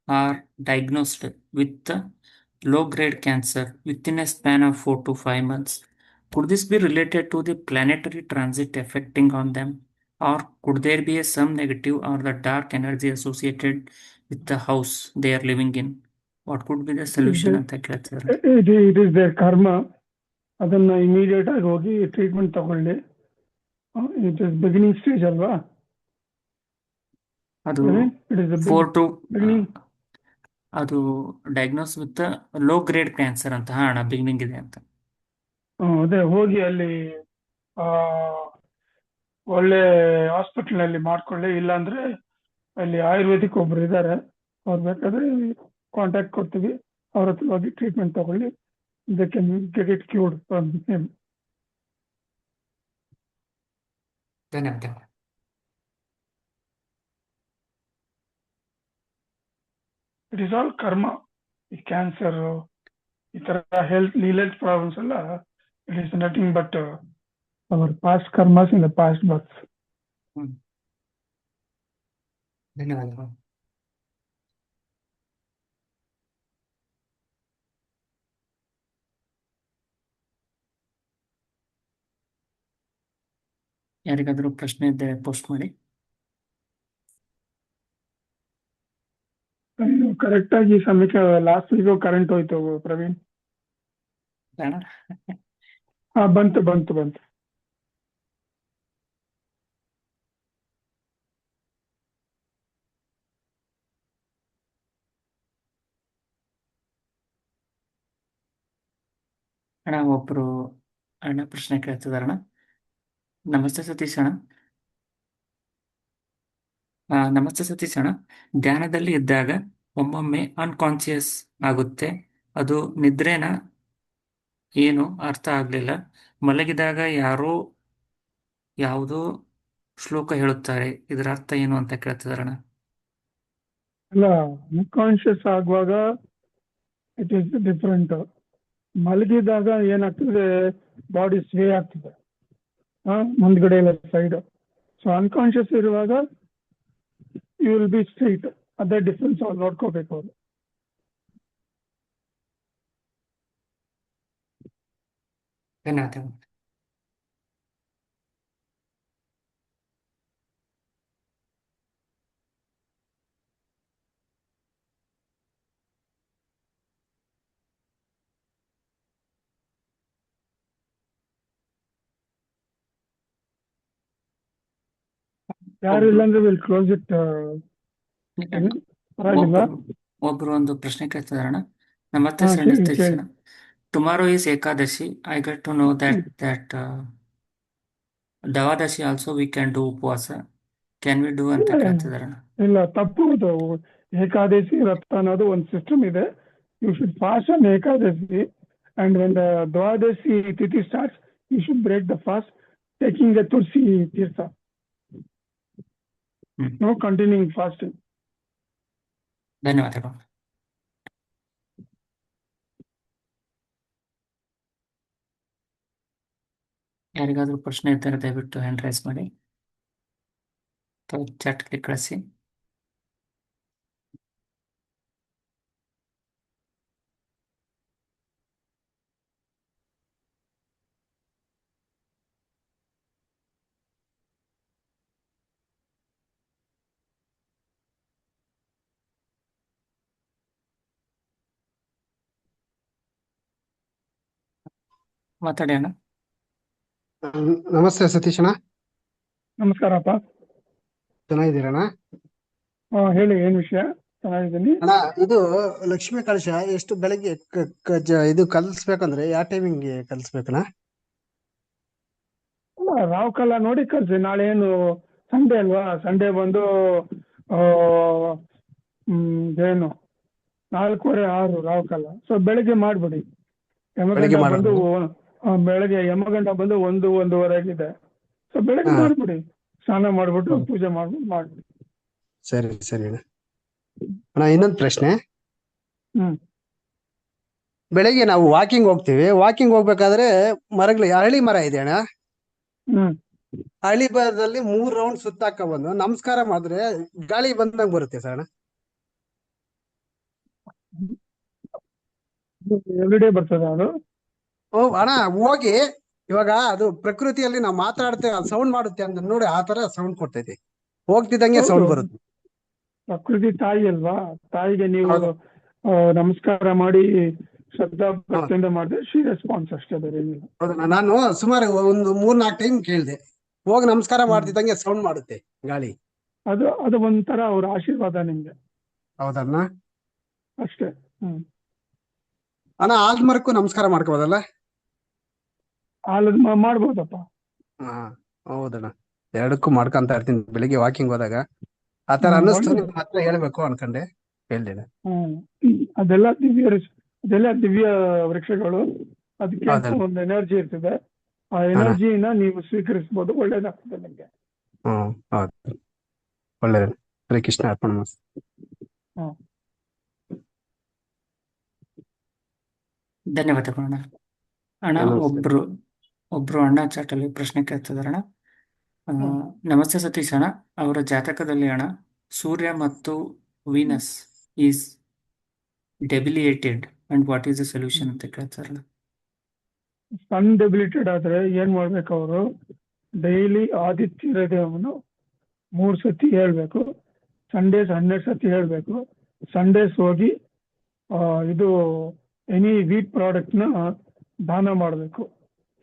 B: are diagnosed with low-grade cancer within a span of 4 to 5 months. Could this be related to the planetary transit affecting on them, or could there be some negative or the dark energy associated with the house they are living in? What could be the solution ಅಂತ ಕೇಳ್ತಿದ್ದಾರೆ.
C: It is there ಕರ್ಮ. ಅದನ್ನ immediate ಆಗಿ ಹೋಗಿ treatment ತಗೊಳ್ಳಿ. It is beginning stage ಅಲ್ವಾ?
B: ಅದು
C: it is
B: 4 to
C: beginning.
B: ಅದು diagnose with low grade cancer ಅಂತ ಅಣ್ಣ ಬಿಗಿನಿಂಗ್ ಇದೆ ಅಂತ.
C: ಅದೇ ಹೋಗಿ ಅಲ್ಲಿ ಆ ಒಳ್ಳೆ ಹಾಸ್ಪಿಟಲ್ ನಲ್ಲಿ ಮಾಡ್ಕೊಳ್ಳಿ. ಇಲ್ಲಾಂದ್ರೆ ಅಲ್ಲಿ ಆಯುರ್ವೇದಿಕ್ ಒಬ್ರು ಇದ್ದಾರೆ, ಅವ್ರು ಬೇಕಾದ್ರೆ ಕಾಂಟ್ಯಾಕ್ಟ್ ಕೊಡ್ತೀವಿ. ಅವ್ರ ಹತ್ರ ಹೋಗಿ ಟ್ರೀಟ್ಮೆಂಟ್ ತಗೊಳ್ಳಿ. They can get it cured from the same.
B: ಧನ್ಯವಾದ.
C: It is all karma. ಈ ಕ್ಯಾನ್ಸರ್, ಈ ತರ ಹೆಲ್ತ್ ಪ್ರಾಬ್ಲಮ್ಸ್ ಎಲ್ಲ, it is nothing but our past karmas in the past birth.
B: ಧನ್ಯವಾದಗಳು. ಯಾರಿಗಾದ್ರೂ ಪ್ರಶ್ನೆ ಇದ್ದರೆ ಪೋಸ್ಟ್ ಮಾಡಿ.
C: ಕರೆಕ್ಟ್ ಆಗಿ ಸಮಯಕ್ಕೆ ಲಾಸ್ಟ್ ವೀಕ್ ಕರೆಂಟ್ ಹೋಯ್ತು ಪ್ರವೀಣ್.
B: ಅಣ್ಣ,
C: ಬಂತು ಬಂತು ಬಂತು.
B: ಅಣ್ಣ ಒಬ್ರು ಅಣ್ಣ ಪ್ರಶ್ನೆ ಕೇಳ್ತಿದಾರಣ. ನಮಸ್ತೆ ಸತೀಶ್ ಅಣ್ಣ. ನಮಸ್ತೆ ಸತೀಶ್ ಅಣ್ಣ. ಧ್ಯಾನದಲ್ಲಿ ಇದ್ದಾಗ ಒಮ್ಮೊಮ್ಮೆ ಅನ್ಕಾನ್ಶಿಯಸ್ ಆಗುತ್ತೆ. ಅದು ನಿದ್ರೆನ ಏನು ಅರ್ಥ ಆಗ್ಲಿಲ್ಲ. ಮಲಗಿದಾಗ ಯಾರೋ ಯಾವುದೋ ಶ್ಲೋಕ ಹೇಳುತ್ತಾರೆ, ಇದರ ಅರ್ಥ ಏನು ಅಂತ ಕೇಳ್ತಿದಾರಣ.
C: ಅಲ್ಲ, ಅನ್ಕಾನ್ಶಿಯಸ್ ಆಗುವಾಗ ಇಟ್ ಈಸ್ ಡಿಫ್ರೆಂಟ್. ಮಲಗಿದಾಗ ಏನಾಗ್ತದೆ, ಬಾಡಿ ಸ್ವೇ ಆಗ್ತದೆ ಮುಂದ್ಗಡೆ ಎಲ್ಲ ಸೈಡ್. ಸೊ ಅನ್ಕಾನ್ಶಿಯಸ್ ಇರುವಾಗ ಯು ವಿಲ್ ಬಿ ಸ್ಟ್ರೈಟ್. ಅದೇ ಡಿಫ್ರೆನ್ಸ್ ಅವ್ರು ನೋಡ್ಕೋಬೇಕು ಅವರು.
B: ಧನ್ಯವಾದಗಳು.
C: ಯಾರು ಇಲ್ಲಾಂದ್ರೆ ವಿಲ್ ಕ್ಲೋಸ್ ಇಟ್. ಪರವಾಗಿಲ್ಲ.
B: ಒಬ್ರು ಒಂದು ಪ್ರಶ್ನೆ ಕೇಳ್ತಿದಾರಣ. ನಮಸ್ತೆ
C: ಹಾ, ಕೇಳಿ
B: ಸತೀಶ್
C: ಕೇಳಿ.
B: ಅಣ್ಣ. Tomorrow is Ekadashi. I got to know that Davadashi also we can do upvasa. Can we do ಅಂತ ಕೇಳ್ತಿದಾರಣ.
C: ಇಲ್ಲ, ತಪ್ಪು ಅದು. ಏಕಾದಶಿ ವ್ರತ ಅನ್ನೋದು ಒಂದು ಸಿಸ್ಟಮ್ ಇದೆ. You should fast on Ekadashi, and when the Dwadashi tithi starts you should break the fast taking the Tulsi theertha. No continuing fasting.
B: ಧನ್ಯವಾದಗಳು. ಯಾರಿಗಾದ್ರೂ ಪ್ರಶ್ನೆ ಇದ್ದರೆ ದಯವಿಟ್ಟು ಹ್ಯಾಂಡ್ ರೈಸ್ ಮಾಡಿ ಅಥವಾ ಚಾಟ್ಗೆ ಕಳಿಸಿ. ಮಾತಾಡಿ ಅಣ್ಣ.
H: ನಮಸ್ತೆ ಸತೀಶ್ ಅಣ್ಣ,
C: ನಮಸ್ಕಾರಪ್ಪ.
H: ಚೆನ್ನಾಗಿದ್ದೀರಣ್ಣ?
C: ಹೇಳಿ, ಏನ್ ವಿಷಯ? ಚೆನ್ನಾಗಿದ್ದೀನಿ
H: ಅಣ್ಣ, ಇದು ಲಕ್ಷ್ಮೀ ಕಲಶ ಎಷ್ಟು ಬೆಳಗ್ಗೆ ಇದು ಕಲಿಸ್ಬೇಕಂದ್ರೆ ಯಾವ ಟೈಮಿಂಗ್ಗೆ ಕಲಿಸ್ಬೇಕಣ್ಣ?
C: ಅಲ್ಲ, ರಾವ್ ಕಾಲ ನೋಡಿ ಕಳ್ಸಿ. ನಾಳೆ ಏನು ಸಂಡೇ ಅಲ್ವಾ? ಸಂಡೇ ಬಂದು ಆ, ಏನು 4:15 ರಾವ್ ಕಾಲ. ಸೊ ಬೆಳಗ್ಗೆ ಮಾಡ್ಬಿಡಿ.
H: ಬೆಳಗ್ಗೆ
C: ಯಮಗಂಡ ಬಂದು
H: ಮಾಡೋದು?
C: ಬೆಳಗ್ಗೆ ಯಮಗಂಡ ಬಂದು 1:30 ಸೊ ಬೆಳಗ್ಗೆ
H: ಹಾ,
C: ಮಾಡ್ಬಿಡಿ. ಸ್ನಾನ ಮಾಡ್ಬಿಟ್ಟು
H: ಹೌದು.
C: ಪೂಜೆ ಮಾಡ್ಬಿಟ್ಟು ಮಾಡ್ಬಿಡಿ.
H: ಸರಿ ಸರಿ ಅಣ್ಣ. ಅಣ್ಣ, ಇನ್ನೊಂದು ಪ್ರಶ್ನೆ.
C: ಹ್ಮ್
H: ಬೆಳಗ್ಗೆ ನಾವು ವಾಕಿಂಗ್ ಹೋಗ್ತೀವಿ. ವಾಕಿಂಗ್ ಹೋಗ್ಬೇಕಾದ್ರೆ ಮರಗಳು ಅರಳಿ ಮರ ಇದೆ ಅಣ್ಣ.
C: ಹ್ಮ್
H: ಅರಳಿ ಮರದಲ್ಲಿ 3 ರೌಂಡ್ ಸುತ್ತಾಕ ಬಂದು ನಮಸ್ಕಾರ ಮಾಡಿದ್ರೆ ಗಾಳಿ ಬಂದಂಗ ಬರುತ್ತೆ ಸರ್ ಅಣ್ಣ.
C: ಎವ್ರಿಡೇ ಬರ್ತದ ಅದು?
H: ಓ ಅಣ್ಣ, ಹೋಗಿ ಇವಾಗ ಅದು ಪ್ರಕೃತಿಯಲ್ಲಿ ನಾವು ಮಾತಾಡ್ತೇವೆ, ಸೌಂಡ್ ಮಾಡುತ್ತೆ ಅಂತ ನೋಡಿ ಆ ತರ ಸೌಂಡ್ ಕೊಡ್ತೈತಿ. ಹೋಗ್ತಿದ್ದಂಗೆ
C: ಹೌದು,
H: ಸೌಂಡ್ ಬರುತ್ತೆ.
C: ಪ್ರಕೃತಿ ತಾಯಿ ಅಲ್ವಾ? ತಾಯಿಗೆ ನೀವು
H: ಹೌದು.
C: ನಮಸ್ಕಾರ ಮಾಡಿ ಶ್ರದ್ಧಾ
H: ಹೌದು.
C: ಭಕ್ತಿಯಿಂದ ಮಾಡಿದ್ರೆ ಶಿ ರೆಸ್ಪಾನ್ಸ್, ಅಷ್ಟೇ, ಬೇರೆ ಏನಿಲ್ಲ.
H: ಹೌದಣ್ಣ, ನಾನು ಸುಮಾರು ಒಂದು 3-4 ಟೈಮ್ ಕೇಳಿದೆ. ಹೋಗಿ ನಮಸ್ಕಾರ
C: ಹ್ಮ್.
H: ಮಾಡ್ತಿದ್ದಂಗೆ ಸೌಂಡ್ ಮಾಡುತ್ತೆ ಗಾಳಿ.
C: ಅದು ಒಂಥರ ಅವ್ರ ಆಶೀರ್ವಾದ ನಿಮ್ಗೆ,
H: ಹೌದಣ್ಣ.
C: ಅಷ್ಟೇ. ಹ್ಮ್
H: ಅಣ್ಣ, ಆಲ್ಮರಕ್ಕೂ ನಮಸ್ಕಾರ ಮಾಡ್ಕೋಬೋದಲ್ಲ?
C: ಆಲದ ಮಾಡ್ಬೋದಪ್ಪ.
H: ಹಾ, ಹೌದಣ್ಣ. ಎರಡಕ್ಕೂ ಮಾಡ್ಕೊಂತ ಇರ್ತೀನಿ ಬೆಳಿಗ್ಗೆ ವಾಕಿಂಗ್ ಹೋದಾಗ. ಆ ತರ ಅನ್ನಿಸ್ತು,
C: ಒಳ್ಳೇದು.
H: ನಿಮ್ ಹತ್ರ ಹೇಳ್ಬೇಕು ಅನ್ಕೊಂಡೆ, ಹೇಳ್ದೆ.
C: ಹ್ಮ್ ಅದೆಲ್ಲ ದಿವ್ಯ ವೃಕ್ಷಗಳು. ಅದಕ್ಕೆ ಅಂತ
H: ಹೌದಣ್ಣ.
C: ಒಂದು ಎನರ್ಜಿ ಇರ್ತದೆ. ಆ
H: ಅಣ್ಣ,
C: ಎನರ್ಜಿನ ನೀವು ಸ್ವೀಕರಿಸಬಹುದು. ಒಳ್ಳೇದಾಗ್ತದೆ ನಿಮ್ಗೆ.
H: ಹೌದು, ಒಳ್ಳೇದಣ್ಣ. ಶ್ರೀ ಕೃಷ್ಣ ಅರ್ಪಣ ಮಸ್ತು.
C: ಹ್ಮ್
B: ಧನ್ಯವಾದಗಳು ಅಣ್ಣ. ಅಣ್ಣ,
H: ನಮಸ್ತೆ.
B: ಒಬ್ರು ಅಣ್ಣ ಚಾಟಲ್ಲಿ ಪ್ರಶ್ನೆ ಕೇಳ್ತಿದಾರಣ್ಣ.
C: ಹ್ಮ್
B: ನಮಸ್ತೆ ಸತೀಶ್ ಅಣ್ಣ, ಅವರ ಜಾತಕದಲ್ಲಿ ಅಣ್ಣ ಸೂರ್ಯ ಮತ್ತು Venus is debilitated and what is the solution ಅಂತ ಕೇಳ್ತಾರಣ್ಣ.
C: ಸನ್ ಡೆಬಿಲಿಟೆಡ್ ಆದ್ರೆ ಏನ್ ಮಾಡ್ಬೇಕು? ಅವರು ಡೈಲಿ ಆದಿತ್ಯ ಹೃದಯವನ್ನು 3 ಸತಿ ಹೇಳ್ಬೇಕು. ಸಂಡೇಸ್ 12 ಸತಿ ಹೇಳ್ಬೇಕು. ಸಂಡೇಸ್ ಹೋಗಿ ಇದು ಎನಿ ವೀಟ್ ಪ್ರಾಡಕ್ಟ್ ನ ದಾನ ಮಾಡಬೇಕು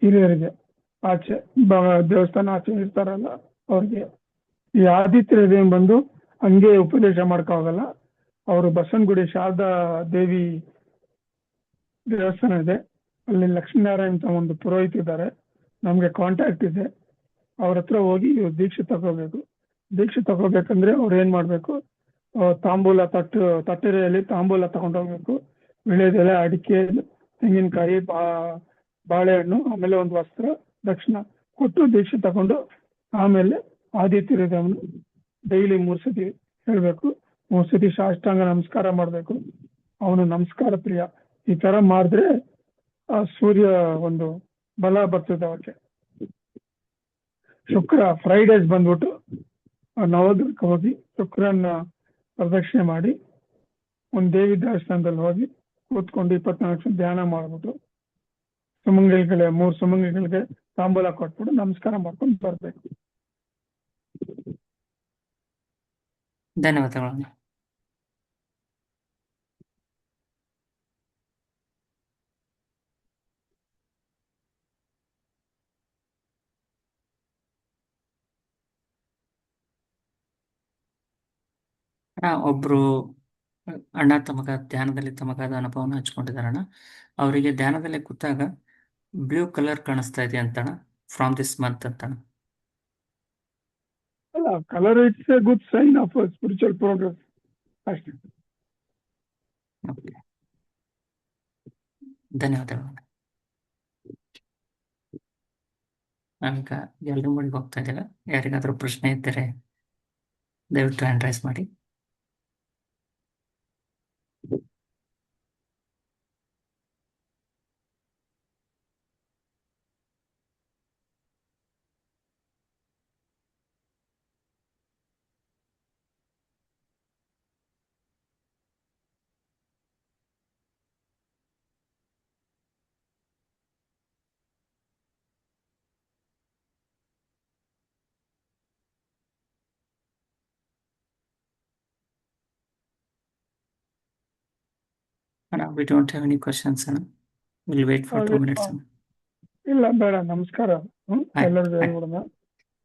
C: ಹಿರಿಯರಿಗೆ. ಆಚೆ ದೇವಸ್ಥಾನ ಆಚೆ ಇರ್ತಾರಲ್ಲ ಅವ್ರಿಗೆ. ಈ ಆದಿತ್ಯ ಹೃದಯ ಬಂದು ಹಂಗೆ ಉಪದೇಶ ಮಾಡ್ಕೋಗಲ್ಲ. ಅವರು ಬಸವನಗುಡಿ ಶಾರದಾ ದೇವಿ ದೇವಸ್ಥಾನ ಇದೆ, ಅಲ್ಲಿ ಲಕ್ಷ್ಮೀನಾರಾಯಣ ಅಂತ ಒಂದು ಪುರೋಹಿತ ಇದ್ದಾರೆ, ನಮ್ಗೆ ಕಾಂಟ್ಯಾಕ್ಟ್ ಇದೆ. ಅವ್ರ ಹತ್ರ ಹೋಗಿ ದೀಕ್ಷೆ ತಗೋಬೇಕು. ದೀಕ್ಷೆ ತಗೋಬೇಕಂದ್ರೆ ಅವ್ರು ಏನ್ ಮಾಡ್ಬೇಕು? ತಾಂಬೂಲ ತಟ್ಟೆರೆಯಲ್ಲಿ ತಾಂಬೂಲ ತಗೊಂಡೋಗ್ಬೇಕು. ವಿಳ್ಯದೆಲೆ, ಅಡಿಕೆ, ತೆಂಗಿನಕಾಯಿ, ಬಾಳೆಹಣ್ಣು, ಆಮೇಲೆ ಒಂದು ವಸ್ತ್ರ, ದಕ್ಷಿಣ ಕೊಟ್ಟು ದೀಕ್ಷೆ ತಗೊಂಡು ಆಮೇಲೆ ಆದಿತ್ಯ ಹೃದಯವನ್ನು ಡೈಲಿ 3 ಸತಿ ಹೇಳ್ಬೇಕು. 3 ಸತಿ ಸಾಷ್ಟಾಂಗ ನಮಸ್ಕಾರ ಮಾಡ್ಬೇಕು. ಅವನು ನಮಸ್ಕಾರ ಪ್ರಿಯ. ಈ ತರ ಮಾಡಿದ್ರೆ ಆ ಸೂರ್ಯ ಒಂದು ಬಲ ಬರ್ತದೆ ಅವಕ್ಕೆ. ಶುಕ್ರ ಫ್ರೈಡೇಸ್ ಬಂದ್ಬಿಟ್ಟು ನವದುರ್ಗಕ್ಕೆ ಹೋಗಿ ಶುಕ್ರನ್ನ ಪ್ರದಕ್ಷಿಣೆ ಮಾಡಿ ಒಂದು ದೇವಿ ದೇವಸ್ಥಾನದಲ್ಲಿ ಹೋಗಿ ಕೂತ್ಕೊಂಡು 24 ನಿಮಿಷ ಧ್ಯಾನ ಮಾಡ್ಬಿಟ್ಟು ಸುಮಂಗಲಿಗಳಿಗೆ 3 ಸುಮಂಗಲಿಗಳಿಗೆ ತಾಂಬೂಲ ಕೊಟ್ಬಿಟ್ಟು ನಮಸ್ಕಾರ ಮಾಡ್ಕೊಂಡು ಬರ್ಬೇಕು.
B: ಧನ್ಯವಾದಗಳು. ಒಬ್ರು ಅಣ್ಣ ಧ್ಯಾನದಲ್ಲಿ ತಮಗಾದ ಅನುಭವನ ಹಂಚ್ಕೊಂಡಿದಾರಣ್ಣ. ಅವರಿಗೆ ಧ್ಯಾನದಲ್ಲಿ ಕೂತಾಗ ಬ್ಲೂ ಕಲರ್ ಕಾಣಿಸ್ತಾ ಇದೆ ಅಂತಣ್ಣ, ಫ್ರಾಮ್ ದಿಸ್ ಮಂತ್ ಅಂತಣ್ಣ.
C: ಅಲ್ಲ, colour it's a good sign of spiritual progress ಅಷ್ಟೇ.
B: ಓಕೆ, ಧನ್ಯವಾದಗಳು. ನಾವೀಗ ಎಲ್ಲರೂ ಮುಡಿಗೆ ಹೋಗ್ತಾ ಇದ್ದೇವೆ. ಯಾರಿಗಾದ್ರೂ ಪ್ರಶ್ನೆ ಇದ್ದರೆ ದಯವಿಟ್ಟು ಹ್ಯಾಂಡ್ ರೈಸ್ ಮಾಡಿ. We don't have any questions, Anna. We'll wait for 2 minutes.
C: ಇಲ್ಲ ಬೇಡ, ನಮಸ್ಕಾರ.
B: ಆಯ್ತು
C: ಎಲ್ಲರಿಗೂ
B: ಆಯ್ತು
C: ಹೇಳ್ಬಿಡೋಣ.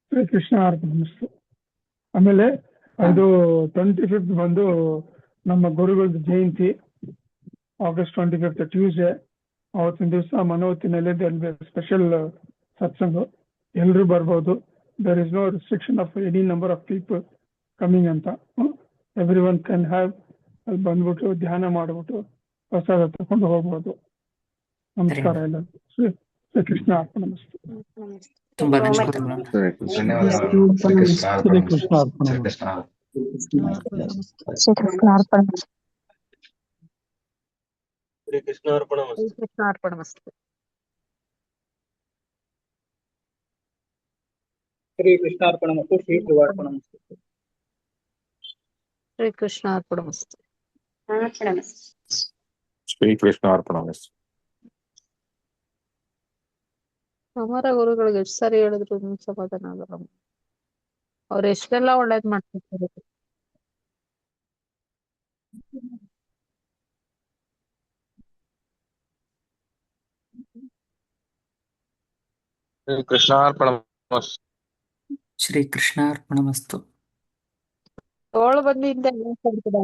C: ಶ್ರೀ ಕೃಷ್ಣ ಅರ್ಪಣಮಸ್ತು. ಆಮೇಲೆ
B: ಹಾ
C: ಇದು 25th ಬಂದು ನಮ್ಮ ಗುರುಗಳದ್ದು ಜಯಂತಿ, August 25th ಟ್ಯೂಸ್ಡೇ. ಅವತ್ತಿನ ದಿವಸ ಮನೋವತಿನಲ್ಲಿ ಸ್ಪೆಷಲ್ ಸತ್ಸಂಗ, ಎಲ್ರು ಬರ್ಬೋದು. There is no restriction of any number of people coming ಅಂತ. Everyone can have. ಅಲ್ಲಿ ಬಂದ್ಬಿಟ್ಟು ಧ್ಯಾನ ಮಾಡ್ಬಿಟ್ಟು ಪ್ರಸಾದ ತಗೊಂಡು ಹೋಗ್ಬೋದು.
B: ಸರಿ
C: ನಮಸ್ಕಾರ
B: ಮೇಡಮ್.
C: ಎಲ್ಲರಿಗೂ. ಶ್ರೀ ಕೃಷ್ಣ ಅರ್ಪಣಮಸ್ತು.
B: ತುಂಬಾ ಧನ್ಯವಾದಗಳು ಮೇಡಮ್.
G: ಸರಿ ಕೃಷ್ಣ.
E: ಧನ್ಯವಾದಗಳು. ಶ್ರೀ ಕೃಷ್ಣ
C: ಶ್ರೀ
E: ಅರ್ಪಣಮಸ್ತು.
C: ಕೃಷ್ಣ
E: ಶ್ರೀ
C: ಅರ್ಪಣಮಸ್ತು.
E: ಕೃಷ್ಣ
I: ಶ್ರೀ ಕೃಷ್ಣ ಅರ್ಪಣಮಸ್ತು.
J: ಶ್ರೀ ಕೃಷ್ಣ ಅರ್ಪಣಮಸ್ತು. ಶ್ರೀ ಶಿವಾರ್ಪಣಮಸ್ತು.
F: ಶ್ರೀ ಕೃಷ್ಣ ಅರ್ಪಣಮಸ್ತು.
G: ಶ್ರೀ ಕೃಷ್ಣ ಅರ್ಪಣಮಸ್ತು.
F: ಅಮರ ಗುರುಗಳಿಗೆ ಎಷ್ಟು ಸರಿ ಹೇಳಿದ್ರು ಸಮಾಧಾನ ಆಗಲ್ಲ. ಅವ್ರು ಎಷ್ಟೆಲ್ಲ ಒಳ್ಳೇದ್ ಮಾಡ್ತಿರ್ತಾರೆ.
I: ಶ್ರೀ ಕೃಷ್ಣಾರ್ಪಣಮಸ್ತು.
B: ಶ್ರೀ ಕೃಷ್ಣಾರ್ಪಣಮಸ್ತು.
F: ತೋಳು ಬಂದಿಂದ